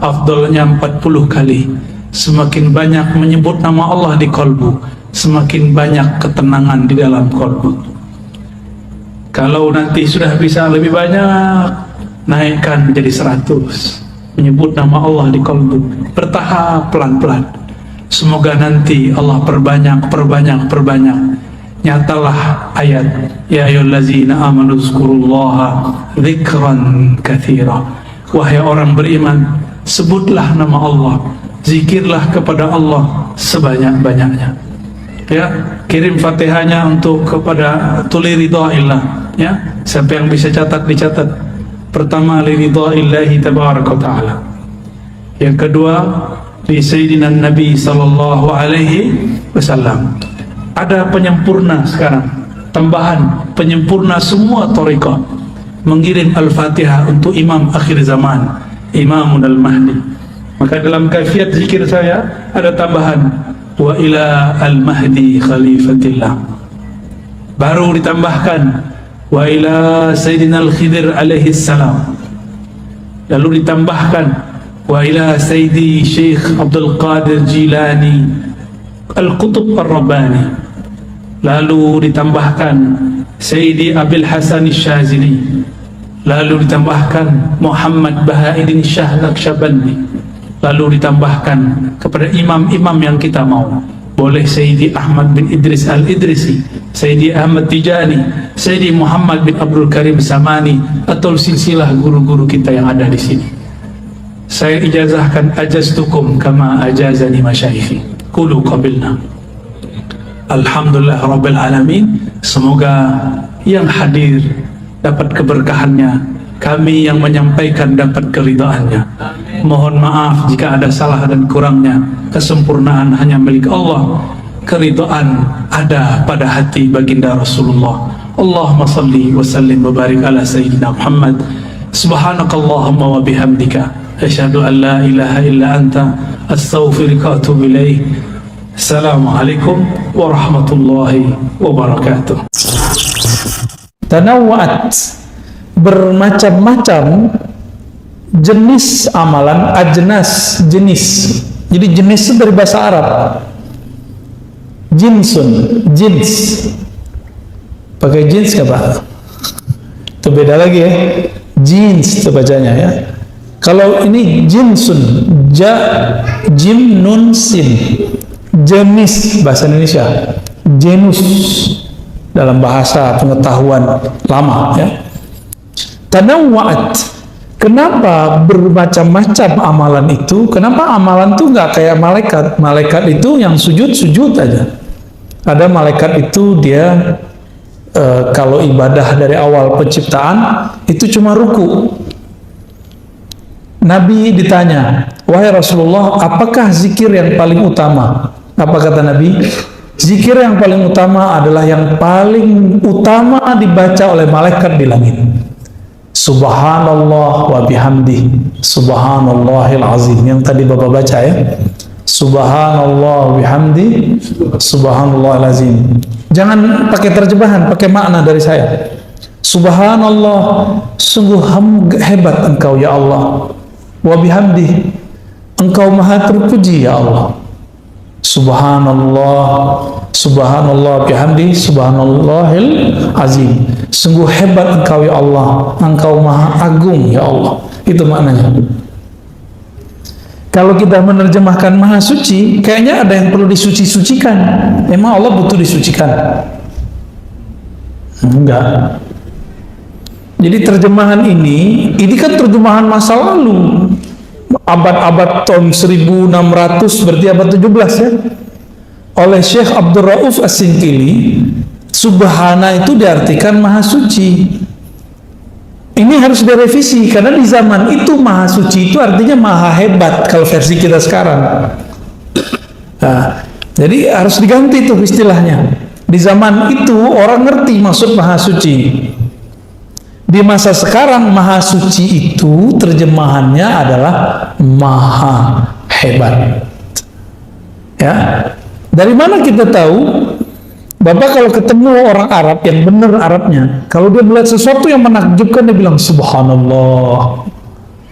[SPEAKER 1] Afdalnya 40 kali. Semakin banyak menyebut nama Allah di kolbu, semakin banyak ketenangan di dalam kolbu. Kalau nanti sudah bisa lebih banyak, naikkan menjadi 100. Menyebut nama Allah di kolbu, bertahap, pelan-pelan. Semoga nanti Allah perbanyak. Nyatalah ayat ya ayyuhallazina amanu dzkurullaha dzikran katsira. Wahai orang beriman, sebutlah nama Allah, zikirlah kepada Allah sebanyak-banyaknya. Ya, kirim Fatihahnya untuk kepada tuli ridhaillah. Ya, siapa yang bisa catat dicatat. Pertama li ridhaillahi tabaraka taala. Yang kedua li sayyidina Nabi sallallahu alaihi wasallam. Ada penyempurna sekarang, tambahan penyempurna semua thariqah, mengirim Al-Fatihah untuk imam akhir zaman, Imamun Al-Mahdi. Maka dalam kaifiat zikir saya ada tambahan wa ila al-mahdi khalifatillah. Baru ditambahkan wa ila sayyidina al-Khidir alaihi salam. Lalu ditambahkan wa ila sayyidi Syekh Abdul Qadir Jilani al-Qutub ar-Rabbani. Lalu ditambahkan Sayyidi Abil Hasan Syazili. Lalu ditambahkan Muhammad Bahaiddin Shah Naqsyabandi. Lalu ditambahkan kepada imam-imam yang kita mau. Boleh Sayyidi Ahmad bin Idris Al-Idrisi, Sayyidi Ahmad Tijani, Sayyidi Muhammad bin Abdul Karim Samani, atau silsilah guru-guru kita yang ada di sini. Saya ijazahkan ajaztukum kama ajazani masyayikhi. Qulu qabilna. Alhamdulillah Rabbil Alamin. Semoga yang hadir dapat keberkahannya, kami yang menyampaikan dapat keridhaannya. Mohon maaf jika ada salah dan kurangnya. Kesempurnaan hanya milik Allah. Keridhaan ada pada hati baginda Rasulullah. Allahumma salli wa sallim wa barik ala sayyidina Muhammad. Subhanakallahumma wa bihamdika asyhadu an la ilaha illa anta astaghfiruka wa atubu ilaik. Assalamualaikum warahmatullahi wabarakatuh. Tanawwa'at, bermacam-macam jenis amalan, ajnas, jenis. Jadi jenis itu dari bahasa Arab. Jinsun, jins. Pakai jins nggak Pak? Itu beda lagi ya. Jins itu bacanya ya. Kalau ini jinsun, jim nun sin. Jenis bahasa Indonesia, genus dalam bahasa pengetahuan lama ya. Tanawwa'at, kenapa bermacam-macam amalan itu? Kenapa amalan itu nggak kayak malaikat? Malaikat itu yang sujud aja. Ada malaikat itu dia kalau ibadah dari awal penciptaan itu cuma ruku. Nabi ditanya, wahai Rasulullah, apakah zikir yang paling utama? Apa kata Nabi? Zikir yang paling utama adalah yang paling utama dibaca oleh malaikat di langit. Subhanallah wa bihamdi, subhanallahil azim. Yang tadi Bapak baca ya. Subhanallah wa bihamdi, subhanallahil azim. Jangan pakai terjemahan, pakai makna dari saya. Subhanallah, sungguh hebat Engkau ya Allah. Wa bihamdi, Engkau maha terpuji ya Allah. Subhanallah, subhanallah bihamdi, subhanallahil azim. Sungguh hebat Engkau ya Allah, Engkau maha agung ya Allah. Itu maknanya. Kalau kita menerjemahkan maha suci, kayaknya ada yang perlu disuci-sucikan. Emang Allah butuh disucikan? Enggak. Jadi terjemahan ini kan terjemahan masa lalu. Abad-abad tahun 1600, berarti abad 17 ya. Oleh Syekh Abdul Rauf As-Singkili, subhana itu diartikan maha suci. Ini harus direvisi, karena di zaman itu maha suci itu artinya maha hebat kalau versi kita sekarang. Nah, jadi harus diganti tuh istilahnya. Di zaman itu orang ngerti maksud maha suci. Di masa sekarang maha suci itu terjemahannya adalah maha hebat. Ya, dari mana kita tahu? Bapak kalau ketemu orang Arab yang benar Arabnya, kalau dia melihat sesuatu yang menakjubkan dia bilang subhanallah,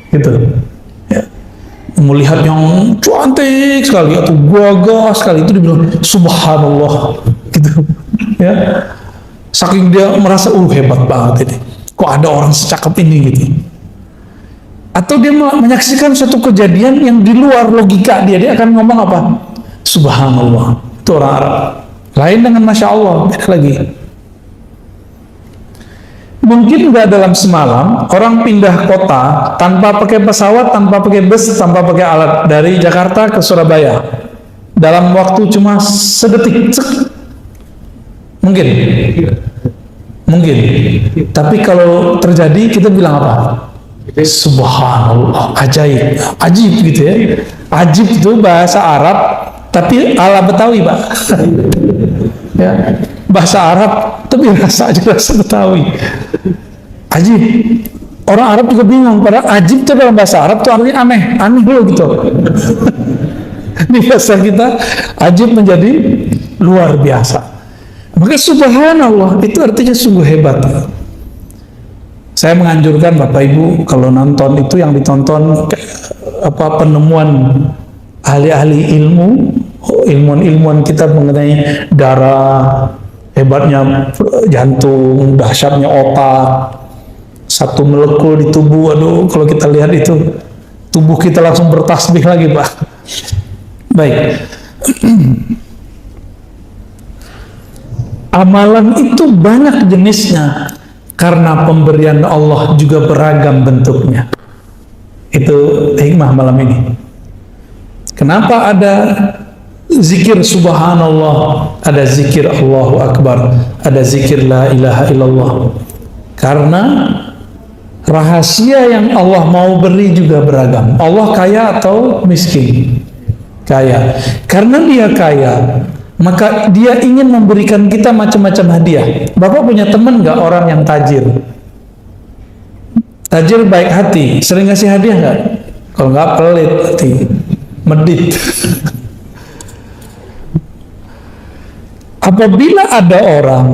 [SPEAKER 1] gitu. Ya. Melihat yang cantik sekali atau gagah sekali itu dia bilang subhanallah, gitu. Ya. Saking dia merasa hebat banget ini. Kok ada orang secakap ini gitu. Atau dia menyaksikan suatu kejadian yang di luar logika dia akan ngomong apa? Subhanallah. Itu orang Arab. Lain dengan Masya Allah, beda lagi. Mungkin nggak dalam semalam orang pindah kota tanpa pakai pesawat, tanpa pakai bus, tanpa pakai alat dari Jakarta ke Surabaya dalam waktu cuma sedetik. Mungkin. Tapi kalau terjadi kita bilang apa? Subhanallah, ajaib, ajib gitu ya. Ajib itu bahasa Arab, tapi ala Betawi, Pak. Ya, bahasa Arab tapi rasa Betawi. Ajib. Orang Arab juga bingung, padahal ajib itu dalam bahasa Arab itu artinya aneh loh gitu. Di bahasa kita ajib menjadi luar biasa. Maka subhanallah itu artinya sungguh hebat. Saya menganjurkan Bapak Ibu kalau nonton itu yang ditonton penemuan ahli-ahli ilmuwan kita mengenai darah, hebatnya jantung, dahsyatnya otak, satu molekul di tubuh. Aduh, kalau kita lihat itu tubuh kita langsung bertasbih lagi, Pak. Baik. Amalan itu banyak jenisnya karena pemberian Allah juga beragam bentuknya. Itu hikmah malam ini. Kenapa ada zikir subhanallah, ada zikir Allahu Akbar, ada zikir la ilaha illallah? Karena rahasia yang Allah mau beri juga beragam. Allah kaya atau miskin? Kaya. Karena dia kaya, maka dia ingin memberikan kita macam-macam hadiah. Bapak punya teman nggak orang yang tajir? Tajir baik hati, sering ngasih hadiah nggak? Kalau nggak pelit hati, medit. Apabila ada orang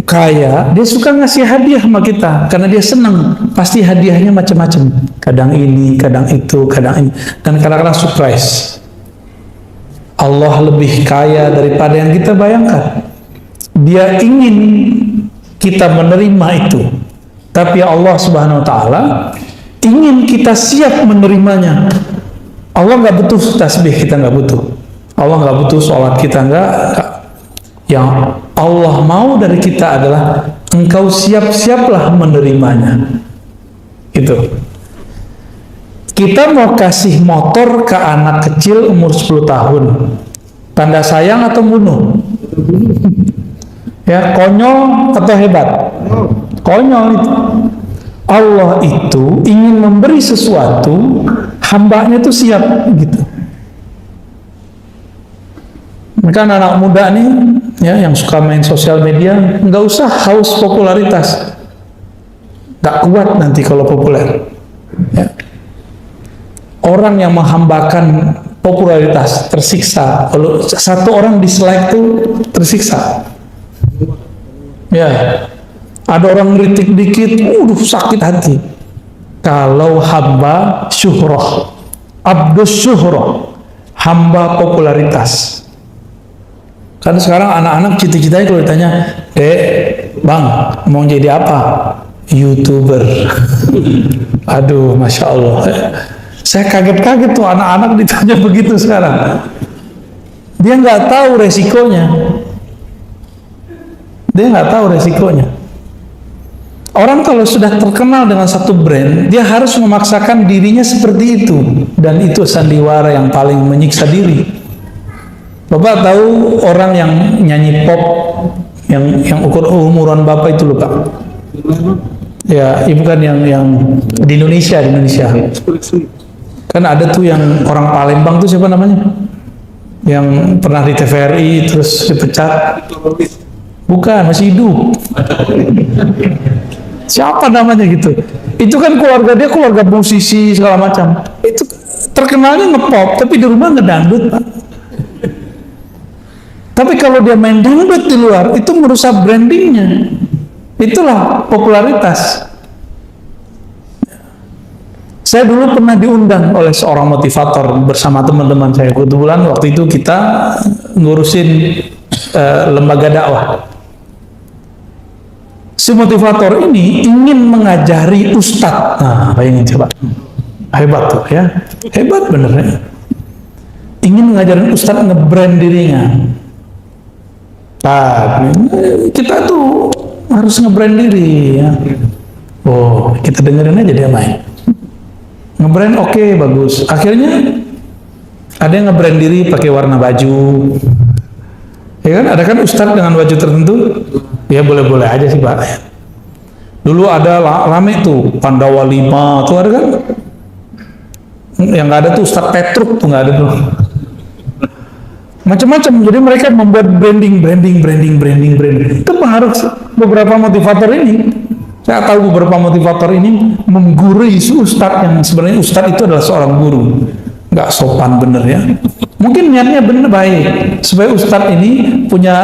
[SPEAKER 1] kaya, dia suka ngasih hadiah sama kita karena dia senang. Pasti hadiahnya macam-macam. Kadang ini, kadang itu, kadang ini, dan kadang-kadang surprise. Allah lebih kaya daripada yang kita bayangkan. Dia ingin kita menerima itu. Tapi Allah Subhanahu wa taala ingin kita siap menerimanya. Allah nggak butuh tasbih, kita nggak butuh. Allah nggak butuh sholat, kita nggak. Yang Allah mau dari kita adalah engkau siap-siaplah menerimanya. Itu. Kita mau kasih motor ke anak kecil umur 10 tahun. Tanda sayang atau bunuh? Ya, konyol atau hebat? Konyol itu. Allah itu ingin memberi sesuatu, hambanya itu siap gitu. Maka anak muda nih, ya, yang suka main sosial media, nggak usah haus popularitas. Tak kuat nanti kalau populer. Ya. Orang yang menghambakan popularitas tersiksa. Kalau satu orang dislike itu tersiksa. Ya, Ada orang ngeritik dikit, sakit hati. Kalau hamba syuhrah, abdus syuhrah, hamba popularitas. Kan sekarang anak-anak cita-citanya kalau ditanya, bang, mau jadi apa? YouTuber. Aduh, Masya Allah. Saya kaget-kaget tuh anak-anak ditanya begitu sekarang. Dia nggak tahu resikonya. Orang kalau sudah terkenal dengan satu brand, dia harus memaksakan dirinya seperti itu. Dan itu sandiwara yang paling menyiksa diri. Bapak tahu orang yang nyanyi pop, yang ukur umuran Bapak itu loh Pak? Ya, bukan yang di Indonesia. Kan ada tuh yang orang Palembang tuh siapa namanya? Yang pernah di TVRI terus dipecat. Bukan, masih hidup. Siapa namanya gitu? Itu kan keluarga dia keluarga musisi segala macam. Itu terkenalnya ngepop, tapi di rumah ngedangdut, Pak. Tapi kalau dia main dangdut di luar, itu merusak brandingnya. Itulah popularitas. Saya dulu pernah diundang oleh seorang motivator bersama teman-teman saya. Kebetulan waktu itu kita ngurusin lembaga dakwah. Si motivator ini ingin mengajari ustadz. Nah, bayangin coba. Hebat tuh ya. Hebat benernya. Ingin mengajarin ustadz nge-brand dirinya. Nah, kita tuh harus nge-brand diri ya. Oh, kita dengerin aja dia main. Nge-brand oke, bagus. Akhirnya ada yang nge-brand diri pakai warna baju. Ya kan, ada kan ustadz dengan baju tertentu. Ya boleh-boleh aja sih Pak. Dulu ada rame tuh Pandawa 5 tuh ada kan. Yang nggak ada tuh Ustadz Petruk tuh nggak ada tuh. Macam-macam. Jadi mereka membuat branding. Itu pengaruh beberapa motivator ini. Saya tahu beberapa motivator ini menggurui ustadz yang sebenarnya ustadz itu adalah seorang guru. Nggak sopan bener ya. Mungkin niatnya bener baik supaya ustadz ini punya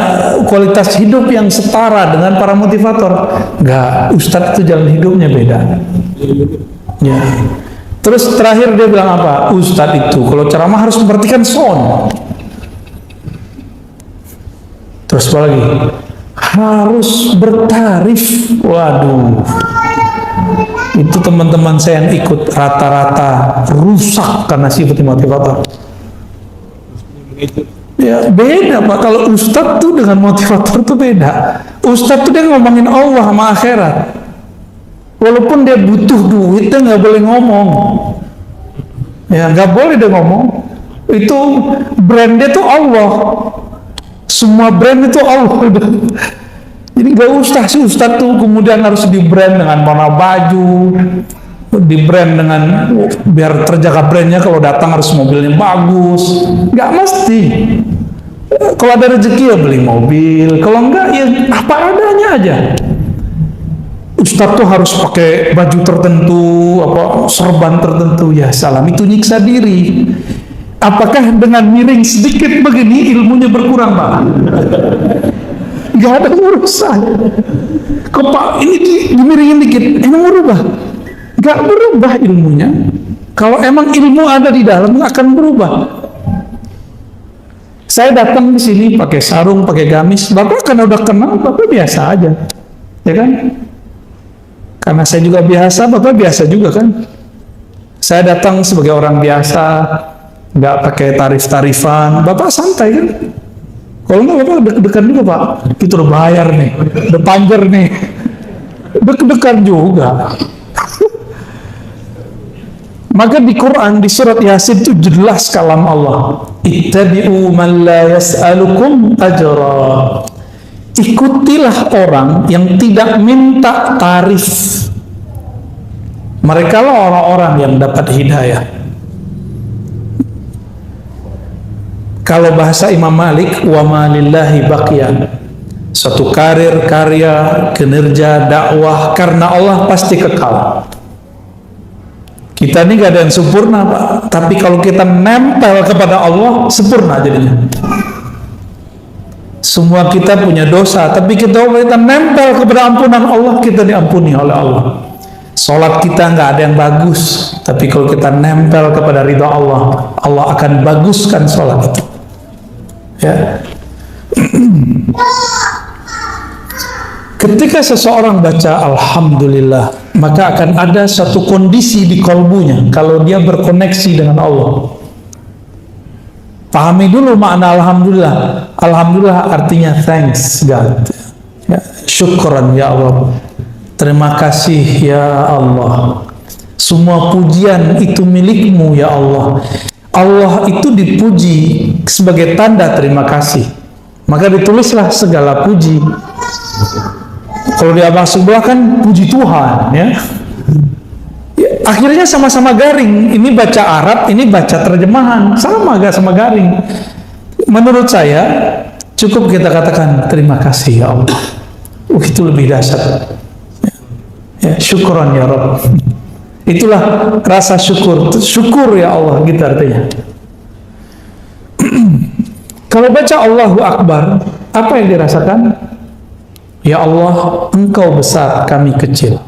[SPEAKER 1] kualitas hidup yang setara dengan para motivator. Nggak, ustadz itu jalan hidupnya beda. Ya. Terus terakhir dia bilang apa? Ustadz itu kalau ceramah harus memperhatikan sound. Terus apa lagi? Harus bertarif. Waduh. Itu teman-teman saya yang ikut rata-rata rusak karena sifat motivator. Ya beda Pak, kalau ustadz tuh dengan motivator tuh beda. Ustadz tuh dia ngomongin Allah sama akhirat. Walaupun dia butuh duit, dia nggak boleh ngomong. Ya nggak boleh dia ngomong. Itu brandnya tuh Allah. Semua brand itu Allah. Jadi nggak usah sih ustadz tuh kemudian harus di brand dengan warna baju, di brand dengan biar terjaga brandnya, kalau datang harus mobilnya bagus. Nggak mesti. Kalau ada rezeki ya beli mobil, kalau enggak ya apa adanya aja. Ustadz tuh harus pakai baju tertentu, apa serban tertentu. Ya salam, itu nyiksa diri. Apakah dengan miring sedikit begini ilmunya berkurang Pak? Nggak ada urusan. Kok Pak ini dimiringin dikit, emang berubah? Nggak berubah ilmunya. Kalau emang ilmu ada di dalam akan berubah. Saya datang di sini pakai sarung, pakai gamis. Bapak kan udah kenal, Bapak biasa aja, ya kan? Karena saya juga biasa, Bapak biasa juga kan? Saya datang sebagai orang biasa, nggak pakai tarif-tarifan. Bapak santai kan? Kalau nggak Bapak deg-degan juga Pak. Kita udah bayar nih, udah panjer nih, deg-degan juga. Maka di Quran di surat Yasin itu jelas kalam Allah. Ittabi'u man la yas'alukum ajra. Ikutilah orang yang tidak minta tarif. Mereka lah orang-orang yang dapat hidayah. Kalau bahasa Imam Malik, wa ma lillahi baqiyan. Suatu karir, karya, kinerja, dakwah karena Allah pasti kekal. Kita ini gak ada yang sempurna Pak, tapi kalau kita nempel kepada Allah, sempurna jadinya. Semua kita punya dosa, tapi kita nempel kepada ampunan Allah, kita diampuni oleh Allah. Salat kita nggak ada yang bagus, tapi kalau kita nempel kepada ridha Allah, Allah akan baguskan salat itu. Ya. Ketika seseorang baca Alhamdulillah, maka akan ada satu kondisi di kalbunya kalau dia berkoneksi dengan Allah. Pahami dulu makna Alhamdulillah. Alhamdulillah artinya thanks God, ya, syukran ya Allah, terima kasih ya Allah, semua pujian itu milikmu ya Allah. Allah itu dipuji sebagai tanda terima kasih, maka ditulislah segala puji. Kalau di abang sebelah kan puji Tuhan, ya. Akhirnya sama-sama garing. Ini baca Arab, ini baca terjemahan, sama gak sama garing. Menurut saya cukup kita katakan terima kasih ya Allah. Itu lebih dahsyat. Ya, syukron ya Rabb. Itulah rasa syukur. Syukur ya Allah, gitu artinya. Kalau baca Allahu Akbar, apa yang dirasakan? Ya Allah, Engkau besar, kami kecil.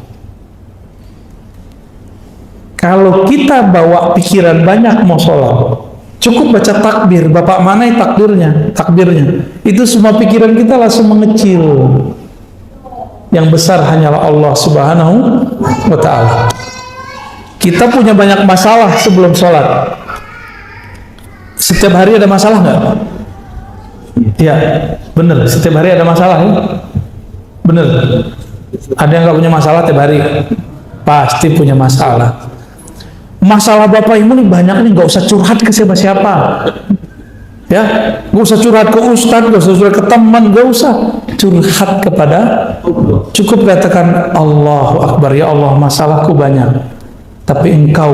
[SPEAKER 1] Kalau kita bawa pikiran banyak mau sholat, cukup baca takbir. Bapak mana takbirnya? Itu semua pikiran kita langsung mengecil. Yang besar hanyalah Allah Subhanahu wa ta'ala. Kita punya banyak masalah sebelum sholat. Setiap hari ada masalah nggak? Ya, bener. Setiap hari ada masalah, ya? Bener. Ada yang nggak punya masalah tiap hari? Pasti punya masalah. Masalah Bapak Ibu nih banyak nih, nggak usah curhat ke siapa-siapa, ya, nggak usah curhat ke ustadz, nggak usah curhat ke teman, nggak usah curhat kepada, cukup katakan Allahu Akbar, ya Allah, masalahku banyak, tapi Engkau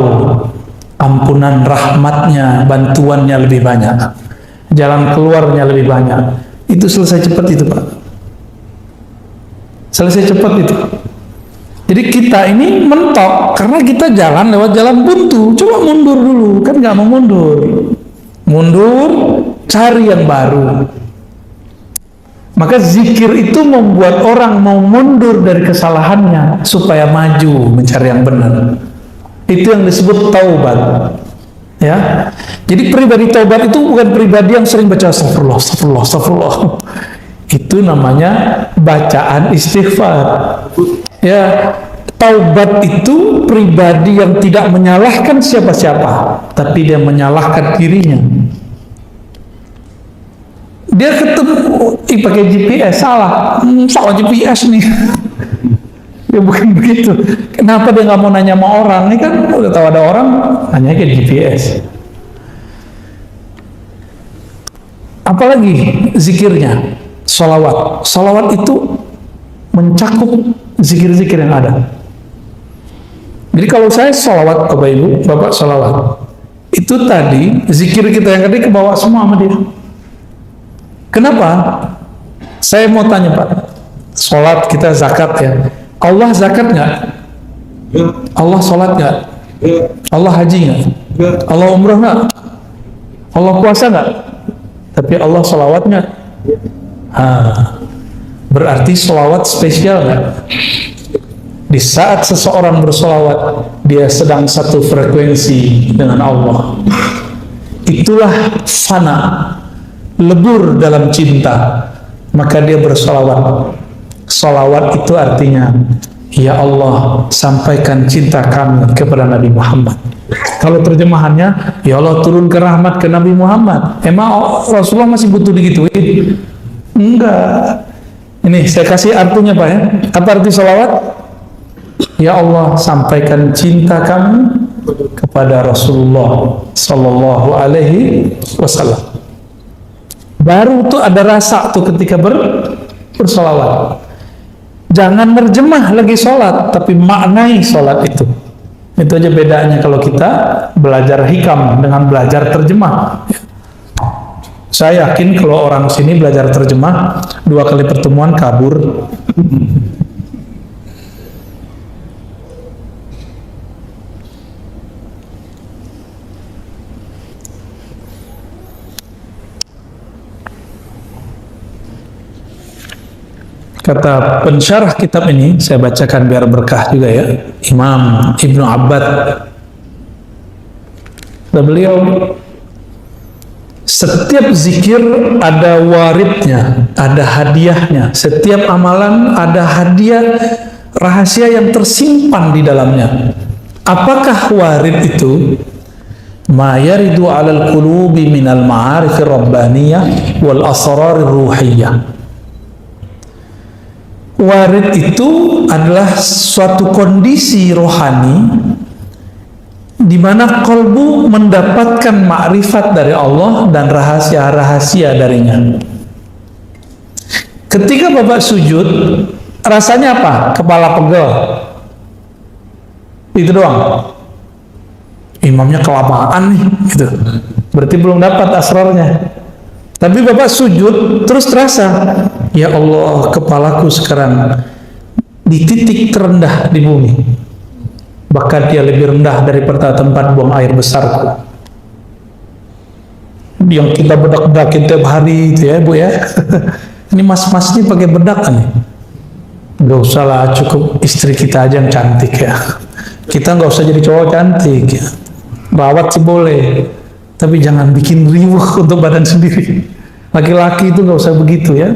[SPEAKER 1] ampunan rahmatnya, bantuannya lebih banyak, jalan keluarnya lebih banyak. Itu selesai cepat itu Pak, selesai cepat itu. Jadi kita ini mentok karena kita jalan lewat jalan buntu. Coba mundur dulu, kan nggak mau mundur. Mundur, cari yang baru. Maka zikir itu membuat orang mau mundur dari kesalahannya supaya maju mencari yang benar. Itu yang disebut taubat. Ya. Jadi pribadi taubat itu bukan pribadi yang sering baca astagfirullah, astagfirullah, astagfirullah. Itu namanya bacaan istighfar. Ya, taubat itu pribadi yang tidak menyalahkan siapa-siapa, tapi dia menyalahkan dirinya. Dia ketemu, pakai GPS, salah GPS nih. Ya bukan begitu. Kenapa dia nggak mau nanya sama orang? Ini kan udah tahu ada orang, nanya ke GPS. Apalagi zikirnya, sholawat. Sholawat itu mencakup zikir-zikir yang ada. Jadi kalau saya sholawat, Bapak Ibu, Bapak sholawat, itu tadi zikir kita yang tadi kebawa semua sama dia. Kenapa? Saya mau tanya Pak, sholat kita zakat ya, Allah zakat nggak? Allah sholat nggak? Allah haji nggak? Allah umrah nggak? Allah puasa nggak? Tapi Allah sholawat nggak? Berarti sholawat spesial nggak? Di saat seseorang bersolawat, dia sedang satu frekuensi dengan Allah. Itulah fana, lebur dalam cinta. Maka dia bersolawat. Solawat itu artinya, ya Allah, sampaikan cinta kami kepada Nabi Muhammad. Kalau terjemahannya, ya Allah turunkan rahmat ke Nabi Muhammad. Emang Rasulullah masih butuh digituin? Enggak. Ini saya kasih artinya Pak ya. Apa arti solawat? Ya Allah, sampaikan cinta kami kepada Rasulullah Sallallahu Alaihi Wasallam. Baru tuh ada rasa tuh ketika bersolawat. Jangan nerjemah lagi sholat, tapi maknai sholat itu. Itu aja bedanya kalau kita belajar hikam dengan belajar terjemah. Saya yakin kalau orang sini belajar terjemah 2 kali pertemuan kabur. Kata pensyarah kitab ini, saya bacakan biar berkah juga ya, Imam Ibnu Abbad. Dan beliau, setiap zikir ada waridnya, ada hadiahnya. Setiap amalan ada hadiah rahasia yang tersimpan di dalamnya. Apakah warid itu? Ma yaridu 'alal qulubi minal ma'arifir rabbaniyah wal asrarir ruhiyah. Warid itu adalah suatu kondisi rohani di mana kolbu mendapatkan makrifat dari Allah dan rahasia-rahasia darinya. Ketika Bapak sujud, rasanya apa? Kepala pegel. Itu doang. Imamnya kelamaan nih, gitu. Berarti belum dapat asrarnya. Tapi Bapak sujud, terus terasa, ya Allah, kepalaku sekarang di titik terendah di bumi. Bahkan dia lebih rendah daripada tempat buang air besarku. Yang kita bedak-bedakin tiap hari itu ya Bu ya. Ini mas-mas ini pakai bedak nih. Gak usah lah, cukup istri kita aja yang cantik ya. Kita gak usah jadi cowok cantik ya. Rawat sih boleh, tapi jangan bikin riuh untuk badan sendiri. Laki-laki itu gak usah begitu ya.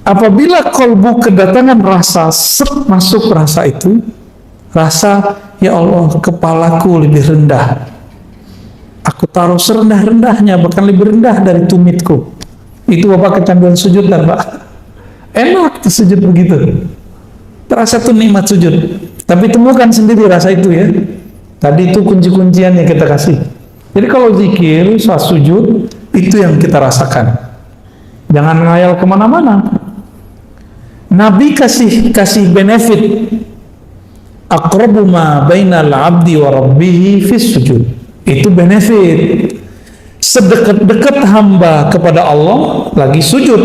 [SPEAKER 1] Apabila kolbu kedatangan rasa, masuk rasa itu, rasa, ya Allah, kepalaku lebih rendah. Aku taruh serendah-rendahnya, bahkan lebih rendah dari tumitku. Itu Bapak kecanduan sujud kan Pak? Enak tuh sujud begitu. Terasa tuh nikmat sujud. Tapi temukan sendiri rasa itu ya. Tadi itu kunci-kuncian yang kita kasih. Jadi kalau zikir, saat sujud, itu yang kita rasakan. Jangan ngayal kemana-mana. Nabi kasih benefit. Aqrabu ma bainal abdi wa rabbihi fis sujud. Itu benefit. Sedekat-dekat hamba kepada Allah lagi sujud,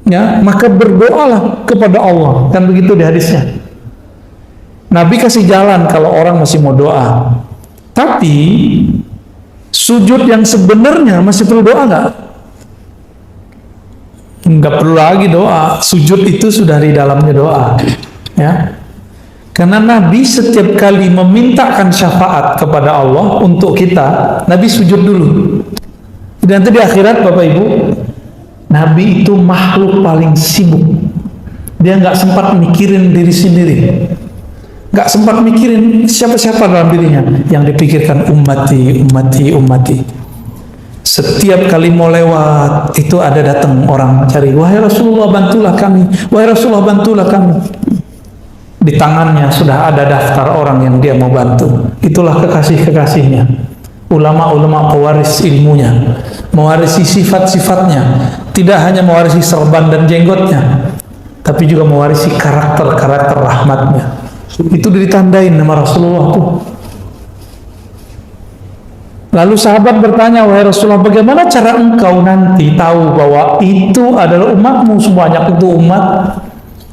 [SPEAKER 1] ya, maka berdoalah kepada Allah. Kan begitu di hadisnya. Nabi kasih jalan kalau orang masih mau doa. Tapi sujud yang sebenarnya masih perlu doa nggak? Nggak perlu lagi doa. Sujud itu sudah di dalamnya doa, ya. Karena Nabi setiap kali memintakan syafaat kepada Allah untuk kita, Nabi sujud dulu. Dan nanti di akhirat Bapak Ibu, Nabi itu makhluk paling sibuk. Dia nggak sempat mikirin diri sendiri, nggak sempat mikirin siapa-siapa dalam dirinya. Yang dipikirkan ummati. Setiap kali mau lewat itu ada datang orang cari, wahai Rasulullah bantulah kami, wahai Rasulullah bantulah kami. Di tangannya sudah ada daftar orang yang dia mau bantu. Itulah kekasih-kekasihnya. Ulama-ulama pewaris ilmunya, mewarisi sifat-sifatnya. Tidak hanya mewarisi serban dan jenggotnya, tapi juga mewarisi karakter-karakter rahmatnya. Itu ditandain nama Rasulullah tuh. Lalu sahabat bertanya, wahai Rasulullah, bagaimana cara engkau nanti tahu bahwa itu adalah umatmu, sebanyak itu umat?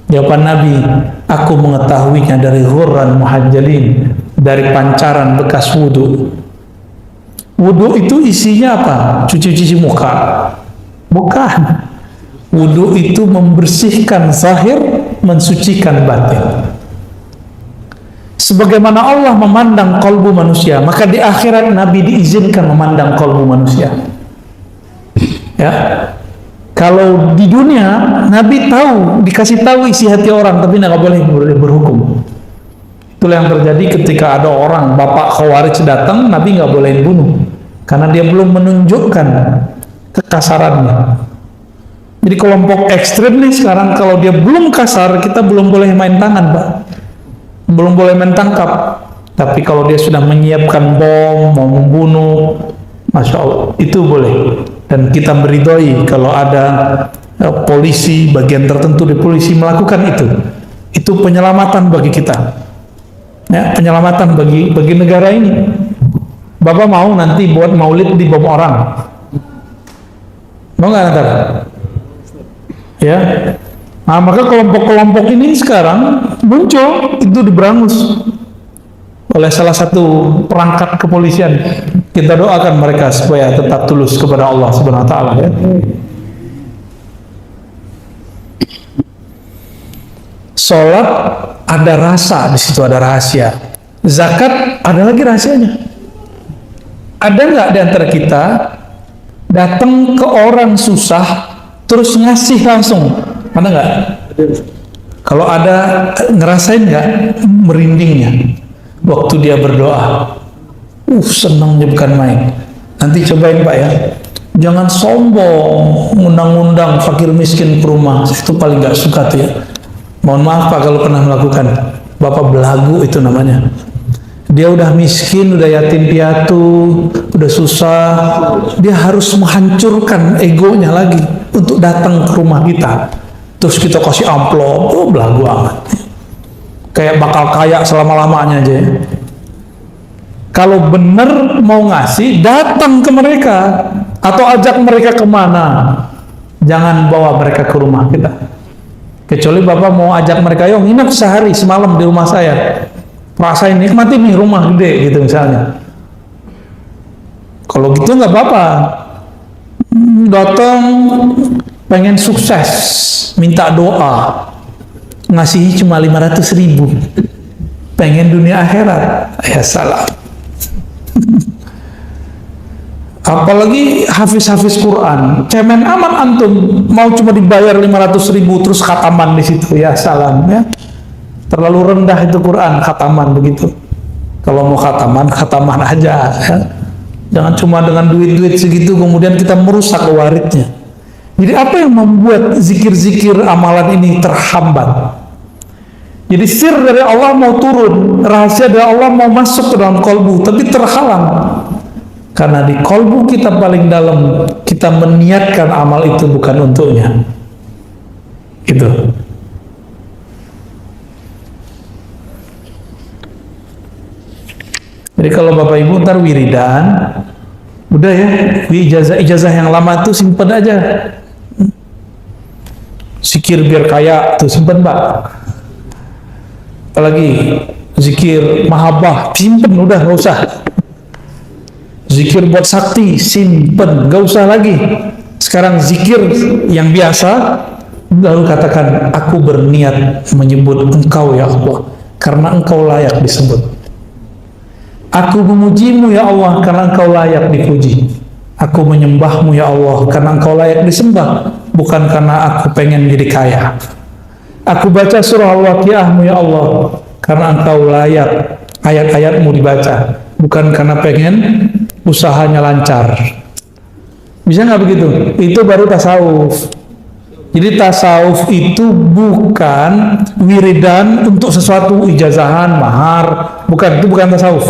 [SPEAKER 1] Jawaban Nabi, aku mengetahuinya dari ghurran muhajjalin, dari pancaran bekas wudu. Wudu itu isinya apa? Cuci-cuci muka? Bukan. Wudu itu membersihkan zahir, mensucikan batin. Sebagaimana Allah memandang kolbu manusia, maka di akhirat Nabi diizinkan memandang kolbu manusia. Ya. Kalau di dunia, Nabi tahu, dikasih tahu isi hati orang, tapi nggak boleh berhukum. Itulah yang terjadi ketika ada orang, bapak Khawarij datang, Nabi nggak boleh bunuh, karena dia belum menunjukkan kekasarannya. Jadi kelompok ekstrem nih sekarang, kalau dia belum kasar, kita belum boleh main tangan, Pak. Belum boleh main tangkap. Tapi kalau dia sudah menyiapkan bom, mau membunuh, Masya Allah, itu boleh. Dan kita meridhoi kalau ada polisi, bagian tertentu di polisi melakukan itu penyelamatan bagi kita, ya, penyelamatan bagi negara ini. Bapak mau nanti buat maulid di bom orang, mau nggak ntar? Ya, nah maka kelompok-kelompok ini sekarang muncul, itu diberangus oleh salah satu perangkat kepolisian. Kita doakan mereka supaya tetap tulus kepada Allah Subhanahu wa taala ya. Salat ada rasa, di situ ada rahasia. Zakat ada lagi rahasianya. Ada nggak di antara kita datang ke orang susah terus ngasih langsung? Ada nggak? Kalau ada, ngerasain nggak merindingnya waktu dia berdoa? Senangnya bukan main. Nanti cobain Pak ya. Jangan sombong ngundang-undang fakir miskin ke rumah. Itu paling nggak suka tuh ya. Mohon maaf Pak kalau pernah melakukan. Bapak belagu itu namanya. Dia udah miskin, udah yatim piatu, udah susah. Dia harus menghancurkan egonya lagi untuk datang ke rumah kita. Terus kita kasih amplop, belagu amat. Kayak bakal kaya selama-lamanya aja ya. Kalau benar mau ngasih, datang ke mereka atau ajak mereka kemana. Jangan bawa mereka ke rumah kita. Kecuali Bapak mau ajak mereka, yuk nginep sehari semalam di rumah saya. Rasain nikmati nih rumah gede gitu misalnya. Kalau gitu nggak apa-apa. Datang pengen sukses, minta doa, ngasih cuma 500.000. Pengen dunia akhirat, ya salah. Apalagi hafiz-hafiz Quran, cemen aman antum, mau cuma dibayar 500.000 terus khataman di situ, ya salam ya. Terlalu rendah itu Quran, khataman begitu. Kalau mau khataman, khataman aja ya. Jangan cuma dengan duit-duit segitu kemudian kita merusak waridnya. Jadi apa yang membuat zikir-zikir amalan ini terhambat? Jadi sir dari Allah mau turun, rahasia dari Allah mau masuk ke dalam kolbu, tapi terhalang. Karena di kolbu kita paling dalam, kita meniatkan amal itu bukan untuknya. Gitu. Jadi kalau Bapak Ibu ntar wiridan, udah ya, ijazah yang lama tuh simpen aja. Zikir biar kaya tuh simpen Pak. Apalagi zikir mahabbah, simpen udah, nggak usah. Zikir buat sakti, simpen, gak usah lagi. Sekarang zikir yang biasa, lalu katakan, aku berniat menyebut Engkau ya Allah, karena Engkau layak disebut. Aku memujimu ya Allah, karena Engkau layak dipuji. Aku menyembahmu ya Allah, karena Engkau layak disembah, bukan karena aku pengen jadi kaya. Aku baca surah Al-Waqiahmu ya Allah, karena Engkau layak ayat-ayatmu dibaca, bukan karena pengen usahanya lancar. Bisa nggak begitu? Itu baru tasawuf. Jadi tasawuf itu bukan wiridan untuk sesuatu, ijazahan, mahar, bukan, itu bukan tasawuf.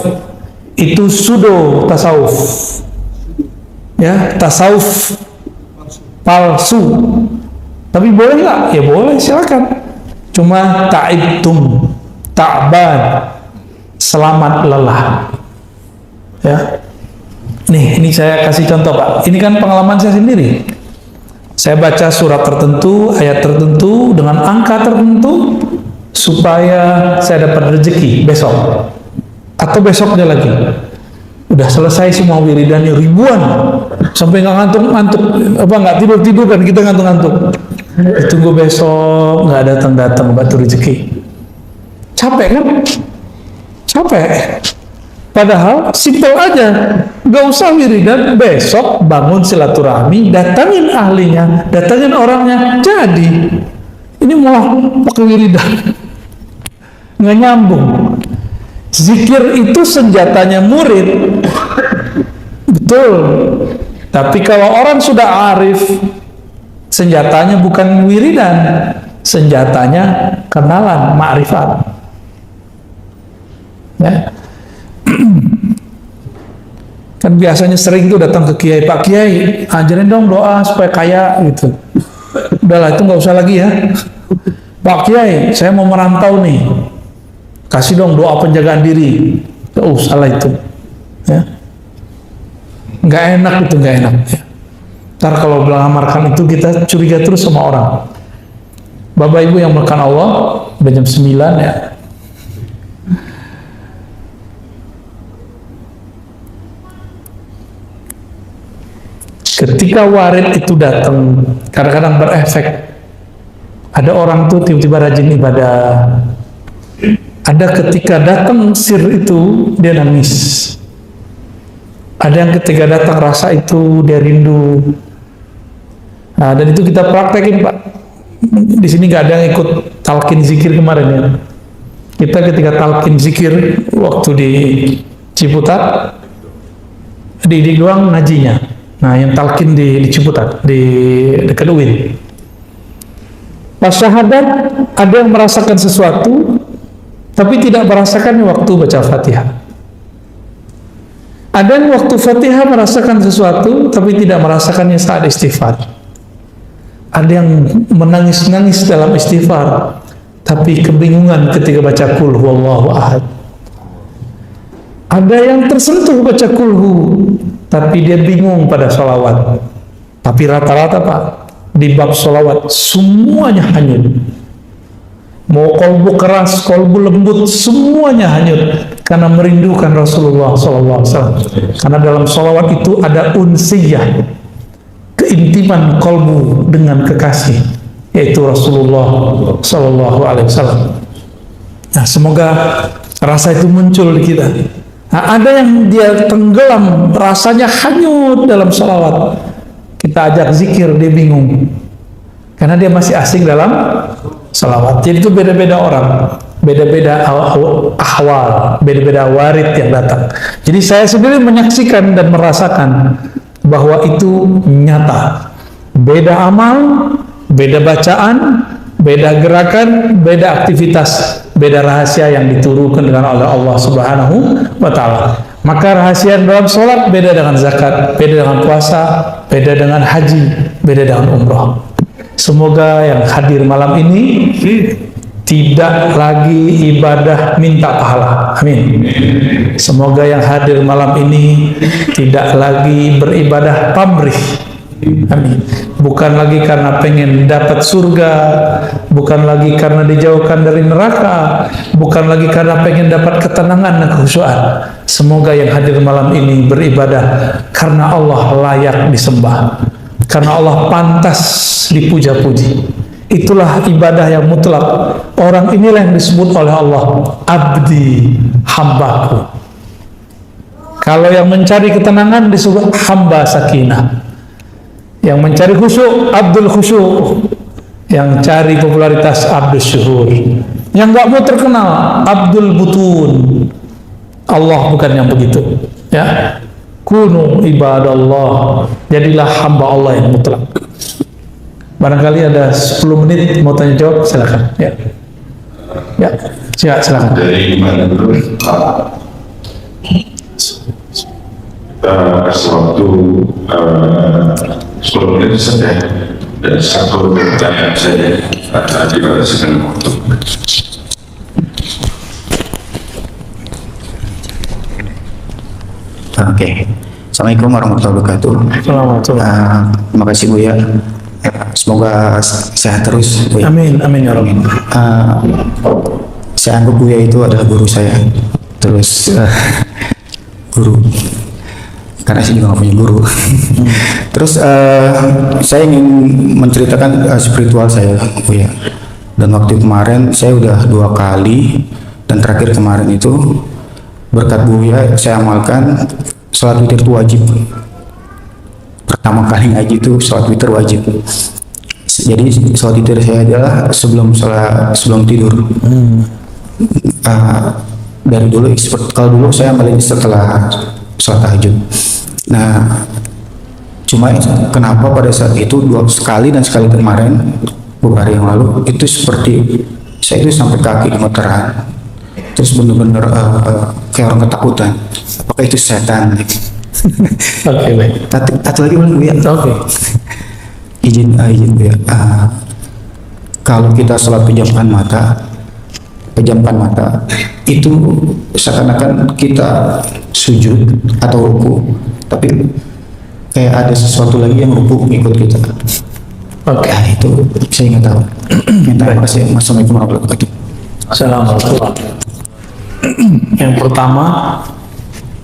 [SPEAKER 1] Itu pseudo tasawuf. Ya, tasawuf palsu. Tapi boleh nggak? Ya boleh, silakan. Cuma ta'ibtum, ta'ban, selamat lelah. Ya. Nih, ini saya kasih contoh Pak. Ini kan pengalaman saya sendiri. Saya baca surat tertentu, ayat tertentu, dengan angka tertentu, supaya saya dapat rezeki besok. Atau besoknya lagi. Udah selesai semua wiridannya ribuan. Sampai nggak ngantuk-ngantuk. Apa nggak tidur-tidur kan kita ngantuk-ngantuk. Tunggu besok, nggak datang-datang batu rezeki. Capek kan? Capek. Padahal simpel aja, gak usah wiridan, besok bangun silaturahmi, datangin ahlinya, datangin orangnya, jadi. Ini malah pakai wiridan, nggak nyambung. Zikir itu senjatanya murid, betul. Tapi kalau orang sudah arif, senjatanya bukan wiridan, senjatanya kenalan, ma'rifat. Ya. Kan biasanya sering tuh datang ke kiai, Pak Kiai, ajarin dong doa supaya kaya gitu. Udahlah itu nggak usah lagi ya. Pak Kiai, saya mau merantau nih, kasih dong doa penjagaan diri. Oh salah itu, ya. Nggak enak itu, nggak enak. Ya. Ntar kalau melamarkan itu kita curiga terus sama orang. Bapak Ibu yang makan Allah, udah jam 9 ya. Ketika warid itu datang, kadang-kadang berefek. Ada orang tuh tiba-tiba rajin ibadah. Ada ketika datang sir itu dia nangis. Ada yang ketika datang rasa itu dia rindu. Nah, dan itu kita praktekin, Pak. Di sini nggak ada yang ikut talqin zikir kemarin ya. Kita ketika talqin zikir waktu di Ciputat, di doang ngajinya. Nah, yang talqin di Ciputat, di dekat UIN. Pas syahadat ada yang merasakan sesuatu, tapi tidak merasakannya waktu baca Fatihah. Ada yang waktu Fatihah merasakan sesuatu, tapi tidak merasakannya saat istighfar. Ada yang menangis-nangis dalam istighfar, tapi kebingungan ketika baca Qul Huwallahu Ahad. Ada yang tersentuh baca kulhu, tapi dia bingung pada sholawat. Tapi rata-rata Pak, di bab sholawat semuanya hanyut. Mau kolbu keras, kolbu lembut, semuanya hanyut karena merindukan Rasulullah SAW. Karena dalam sholawat itu ada unsiyah, keintiman kolbu dengan kekasih, yaitu Rasulullah SAW. Nah, semoga rasa itu muncul di kita. Nah, ada yang dia tenggelam, rasanya hanyut dalam sholawat. Kita ajak zikir, dia bingung. Karena dia masih asing dalam sholawat. Jadi itu beda-beda orang, beda-beda ahwal, beda-beda warid yang datang. Jadi saya sendiri menyaksikan dan merasakan bahwa itu nyata. Beda amal, beda bacaan, beda gerakan, beda aktivitas, beda rahasia yang diturunkan dengan oleh Allah Subhanahu wa Ta'ala. Maka rahasia dalam sholat beda dengan zakat, beda dengan puasa, beda dengan haji, beda dengan umrah. Semoga yang hadir malam ini tidak lagi ibadah minta pahala. Amin. Semoga yang hadir malam ini tidak lagi beribadah pamrih. Amin. Bukan lagi karena pengen dapat surga, bukan lagi karena dijauhkan dari neraka, bukan lagi karena pengen dapat ketenangan dan kekhusyuan. Semoga yang hadir malam ini beribadah karena Allah layak disembah, karena Allah pantas dipuja-puji. Itulah ibadah yang mutlak. Orang inilah yang disebut oleh Allah abdi, hambaku. Kalau yang mencari ketenangan disebut hamba sakinah. Yang mencari khusyuk, abdul khusyuk. Yang cari popularitas, abdul syuhur. Yang nggak mau terkenal, abdul butun. Allah bukan yang begitu. Ya, kunu ibadallah. Jadilah hamba Allah yang mutlak. Barangkali ada 10 menit mau tanya jawab, silakan. Ya, ya, silakan.
[SPEAKER 3] Dari mana dulu? Sewaktu 10 menit saja dan satu pertanyaan saya dibalaskan waktu.
[SPEAKER 4] Oke. Assalamualaikum warahmatullahi wabarakatuh. Terima kasih Bu ya. Semoga sehat terus Bu ya.
[SPEAKER 1] Amin, amin ya Rabbi.
[SPEAKER 4] Saya anggap Buya itu adalah guru saya. Terus guru, karena saya juga nggak punya guru. Terus saya ingin menceritakan spiritual saya Buya. Dan waktu kemarin saya udah 2 kali, dan terakhir kemarin itu berkat Buya saya amalkan sholat witir itu wajib. Pertama kali ngaji itu sholat witir wajib. Jadi sholat witir saya adalah sebelum tidur. Dari dulu, kalau dulu saya malah setelah sholat tahajud. Nah, cuma kenapa pada saat itu 2 sekali dan sekali kemarin beberapa hari yang lalu itu seperti saya itu sampai kaki gemeteran, terus benar-benar kayak orang ketakutan. Apakah itu setan?
[SPEAKER 1] Oke, baik.
[SPEAKER 4] Satu lagi boleh Bu ya?
[SPEAKER 1] Oke.
[SPEAKER 4] Izin Bu ya. Kalau kita sholat pejamkan mata itu seakan-akan kita sujud atau ruku, tapi kayak ada sesuatu lagi yang ruku ngikut kita.
[SPEAKER 1] Oke.
[SPEAKER 4] Nah, itu saya ingin tahu. Terima kasih. Assalamualaikum warahmatullahi wabarakatuh.
[SPEAKER 1] Assalamualaikum. Yang pertama,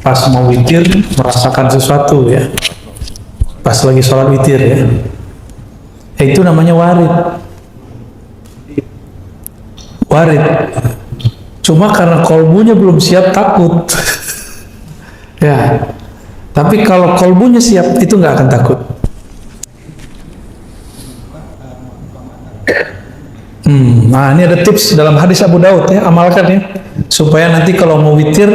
[SPEAKER 1] pas mau witir merasakan sesuatu ya. pas lagi sholat witir ya. Itu namanya warid. Warid. Cuma karena kolbunya belum siap takut. Ya. Tapi kalau kolbunya siap itu nggak akan takut. Nah ini ada tips dalam hadis Abu Daud ya, amalkan ya, supaya nanti kalau mau witir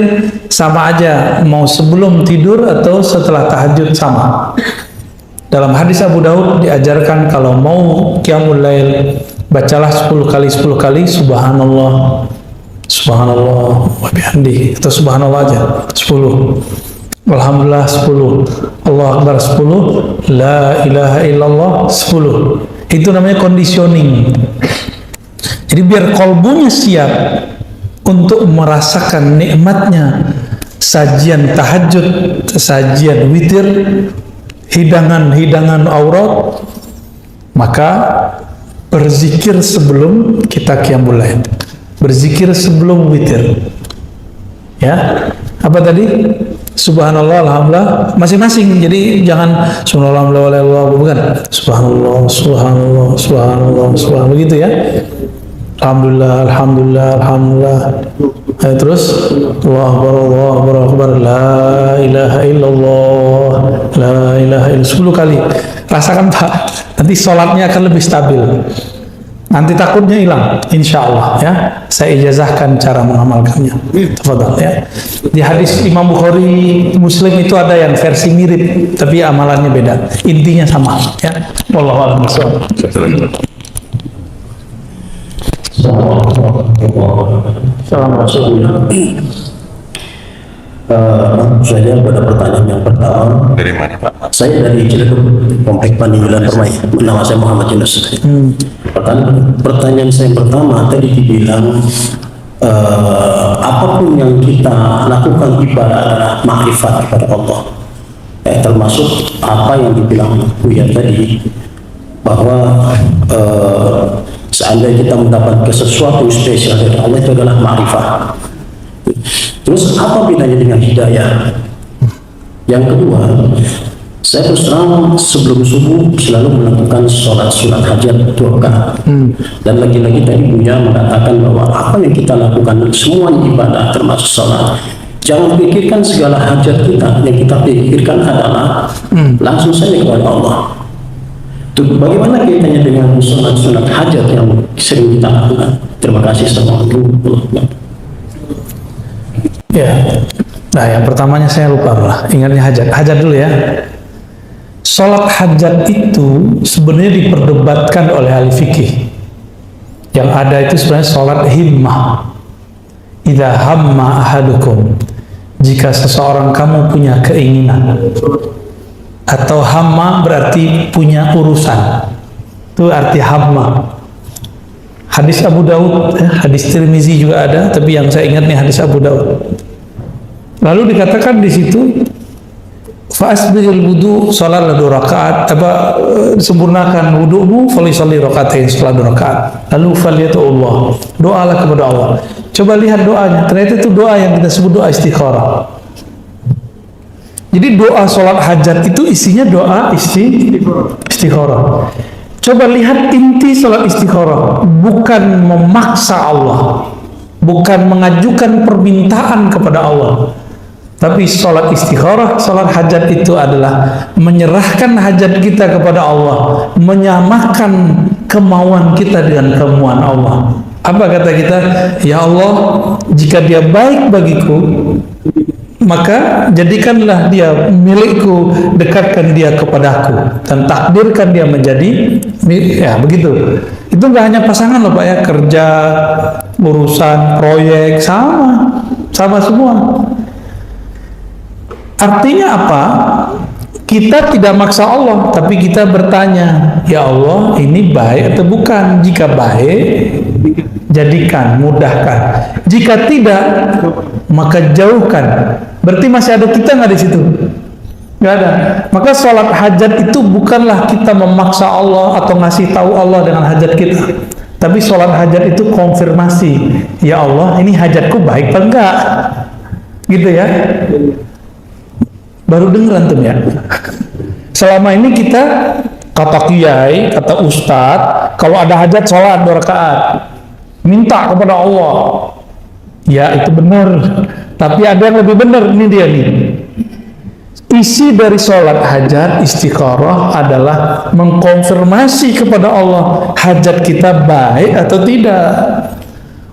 [SPEAKER 1] sama aja, mau sebelum tidur atau setelah tahajud sama. Dalam hadis Abu Daud diajarkan kalau mau qiyamul lail, bacalah 10 kali subhanallah, subhanallah wa bihamdi, atau subhanallah aja 10, alhamdulillah 10, Allah akbar 10, la ilaha illallah 10. Itu namanya conditioning. Jadi biar kolbunya siap untuk merasakan nikmatnya sajian tahajud, sajian witir, hidangan-hidangan aurat, maka berzikir sebelum kita qiyamul lail, berzikir sebelum witir. Ya, apa tadi? Subhanallah, alhamdulillah, masing-masing. Jadi jangan subhanallah, alhamdulillah, bukan. Subhanallah, subhanallah, subhanallah, subhanallah, begitu ya. Alhamdulillah, alhamdulillah, alhamdulillah. Terus Allahu Akbar, Allahu Akbar, la ilaha illallah, la ilaha illallah 10 kali. Rasakan Pak, nanti sholatnya akan lebih stabil. Nanti takutnya hilang, insya Allah ya. Saya ijazahkan cara mengamalkannya. Tafadhal ya. Di hadis Imam Bukhari, Muslim itu ada yang versi mirip, tapi amalannya beda. Intinya sama ya. Wallahu a'lam bishawab.
[SPEAKER 2] Saya pada pertanyaan yang pertama.
[SPEAKER 3] Dari mana Pak?
[SPEAKER 2] Saya dari Ciledug, Komplek Paninggalan Permai. Nama saya Muhammad Yunus. Pertanyaan saya yang pertama tadi dibilang apapun yang kita lakukan ibadah adalah makrifat kepada Allah. Termasuk apa yang dibilang Buya tadi, bahwa seandainya kita mendapatkan sesuatu spesial dari Allah itu adalah makrifat. Terus apa bedanya dengan hidayah? Yang kedua, saya terus terang sebelum subuh selalu melakukan sholat sunat hajat 2 rakaat. Dan lagi-lagi tadi Buya mengatakan bahwa apa yang kita lakukan semua ibadah termasuk sholat. Jangan pikirkan segala hajat kita, yang kita pikirkan adalah langsung saja kepada Allah. Tuh, bagaimana kaitannya dengan sunat-sunat hajat yang sering kita lakukan? Terima kasih. Assalamualaikum.
[SPEAKER 1] Ya, nah yang pertamanya saya lupa malah, ingatnya hajat. Hajat dulu ya. Sholat hajat itu sebenarnya diperdebatkan oleh ahli fikih. Yang ada itu sebenarnya sholat himmah. Idza hamma ahadukum, jika seseorang kamu punya keinginan, atau hamma berarti punya urusan, itu arti hamma. Hadis Abu Daud, hadis Tirmizi juga ada, tapi yang saya ingat nih hadis Abu Daud. Lalu dikatakan di situ, fa'asbihil wudu, salatlah 2 rakaat, sempurnakan wudu'mu, falisalli rakaatain, salat 2 rakaat. Lalu faliyatullah, doalah kepada Allah. Coba lihat doanya, ternyata itu doa yang kita sebut doa istikharah. Jadi doa sholat hajat itu isinya doa istikharah. Coba lihat inti sholat istikharah, bukan memaksa Allah, bukan mengajukan permintaan kepada Allah, tapi sholat istikharah, sholat hajat itu adalah menyerahkan hajat kita kepada Allah, menyamakan kemauan kita dengan kemauan Allah. Apa kata kita? Ya Allah, jika dia baik bagiku, maka jadikanlah dia milikku, dekatkan dia kepadaku, dan takdirkan dia menjadi milik. Ya begitu. Itu nggak hanya pasangan loh Pak ya, kerja, urusan, proyek, sama semua. Artinya apa? Kita tidak maksa Allah, tapi kita bertanya, ya Allah ini baik atau bukan? Jika baik, jadikan, mudahkan. Jika tidak, maka jauhkan. Berarti masih ada kita nggak di situ? Nggak ada. Maka sholat hajat itu bukanlah kita memaksa Allah atau ngasih tahu Allah dengan hajat kita, tapi sholat hajat itu konfirmasi. Ya Allah, ini hajatku baik apa enggak? Gitu ya. Baru dengar antum ya. Selama ini kita, kata kiai, kata ustadz, kalau ada hajat sholat 2 rakaat, minta kepada Allah. Ya itu benar, tapi ada yang lebih benar. Ini dia nih, isi dari sholat hajat istikharah adalah mengkonfirmasi kepada Allah hajat kita baik atau tidak.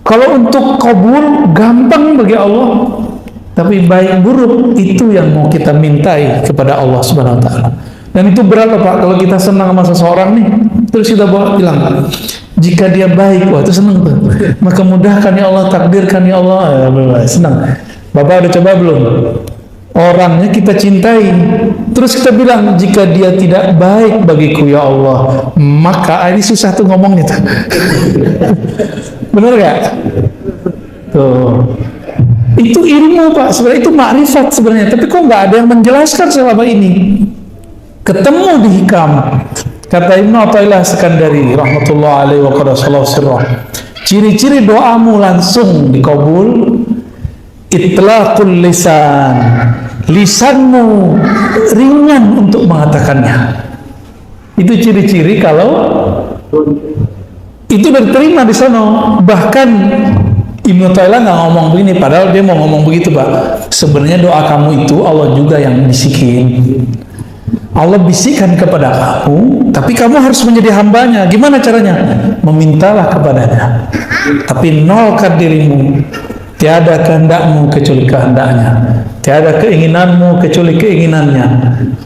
[SPEAKER 1] Kalau untuk kabul gampang bagi Allah, tapi baik buruk itu yang mau kita mintai kepada Allah Subhanahu wa taala. Dan itu berat loh Pak, kalau kita senang sama seseorang nih, terus kita bilang jika dia baik, wah itu senang tuh. Maka mudahkan ya Allah, takdirkan ya Allah, senang. Bapak udah coba belum? Orangnya kita cintai, terus kita bilang jika dia tidak baik bagiku ya Allah, maka ini susah tuh ngomongnya tuh. Bener gak? Tuh. Itu ilmu Pak, sebenarnya itu makrifat sebenarnya, tapi kok nggak ada yang menjelaskan selama ini. Ketemu di hikam, kata Ibnu Athaillah Sekandari rahmatullah alaihi wa qadasallahu sirrah, ciri-ciri doamu langsung dikabul, itlaqul lisan, lisanmu ringan untuk mengatakannya. Itu ciri-ciri kalau itu diterima di sana. Bahkan Ibnu Athaillah nggak ngomong begini, padahal dia mau ngomong begitu Pak. Sebenarnya doa kamu itu Allah juga yang bisikin. Allah bisikkan kepada kamu, tapi kamu harus menjadi hambanya. Gimana caranya? Memintalah kepadanya, tapi nolkan dirimu. Tiada kehendakmu kecuali kehendaknya, tiada keinginanmu kecuali keinginannya,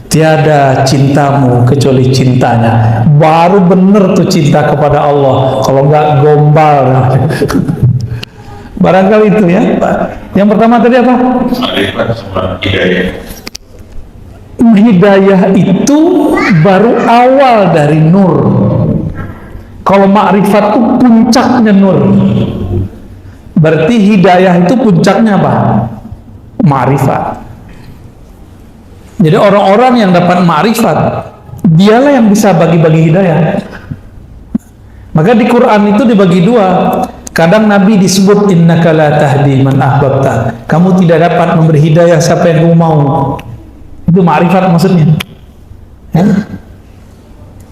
[SPEAKER 1] tiada cintamu kecuali cintanya. Baru bener tuh cinta kepada Allah. Kalau nggak gombal. Barangkali itu ya Pak. Yang pertama tadi apa? Hidayah itu baru awal dari nur. Kalau ma'rifat itu puncaknya nur. Berarti hidayah itu puncaknya apa? Ma'rifat. Jadi orang-orang yang dapat ma'rifat, dialah yang bisa bagi-bagi hidayah. Maka di Quran itu dibagi 2. Kadang Nabi disebut innaka la tahdi man ahbabta. Kamu tidak dapat memberi hidayah siapa yang kamu mau. Itu ma'rifat maksudnya ya?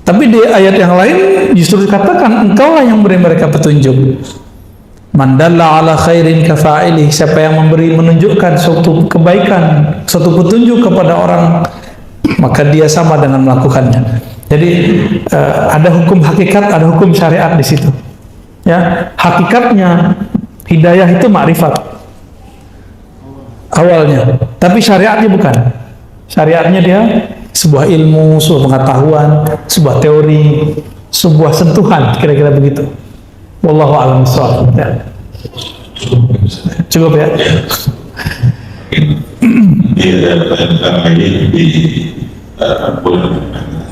[SPEAKER 1] Tapi di ayat yang lain justru dikatakan engkaulah yang memberi mereka petunjuk. Man dalla ala khairin kafa'ilih, siapa yang menunjukkan suatu kebaikan, suatu petunjuk kepada orang, maka dia sama dengan melakukannya. Jadi ada hukum hakikat, ada hukum syariat di situ ya. Hakikatnya hidayah itu ma'rifat awalnya, tapi syariatnya bukan. Syariatnya dia sebuah ilmu, sebuah pengetahuan, sebuah teori, sebuah sentuhan, kira-kira begitu. Wallahu a'lam bishawab. Ya. Cukup ya.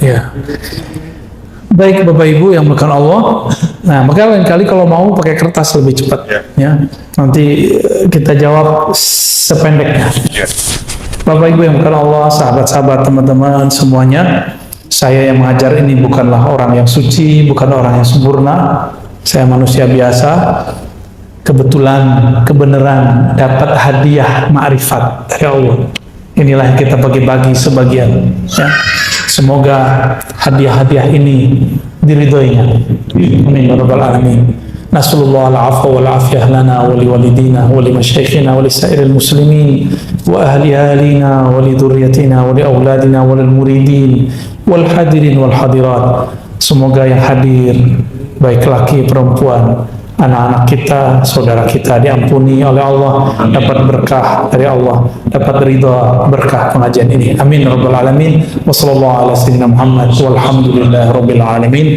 [SPEAKER 1] Ya. Baik Bapak Ibu yang bukan Allah. Nah, maka lain kali kalau mau pakai kertas lebih cepat ya. Nanti kita jawab sependeknya. Bapak Ibu yang bukan Allah, sahabat-sahabat, teman-teman semuanya, saya yang mengajar ini bukanlah orang yang suci, bukan orang yang sempurna. Saya manusia biasa. Kebetulan, kebenaran dapat hadiah ma'rifat dari Allah. Inilah yang kita bagi-bagi sebagian. Ya. Semoga hadiah-hadiah ini diridhoinya. Amin ya rabbal alamin. Nasallallahu al-'afwa wal 'afiyah lana wa li walidina wa li masyayikhina wa li sa'iril muslimin wa ahli ahlina wa li dzurriyyatina wa li auladina wa lil muridin wal hadirin wal hadirat. Semoga yang hadir baik laki perempuan, anak-anak kita, saudara kita diampuni oleh Allah, dapat berkah dari Allah, dapat ridha berkah pengajian ini. Amin ya rabbal alamin. Wassallallahu ala sayyidina Muhammad walhamdulillahi rabbil alamin.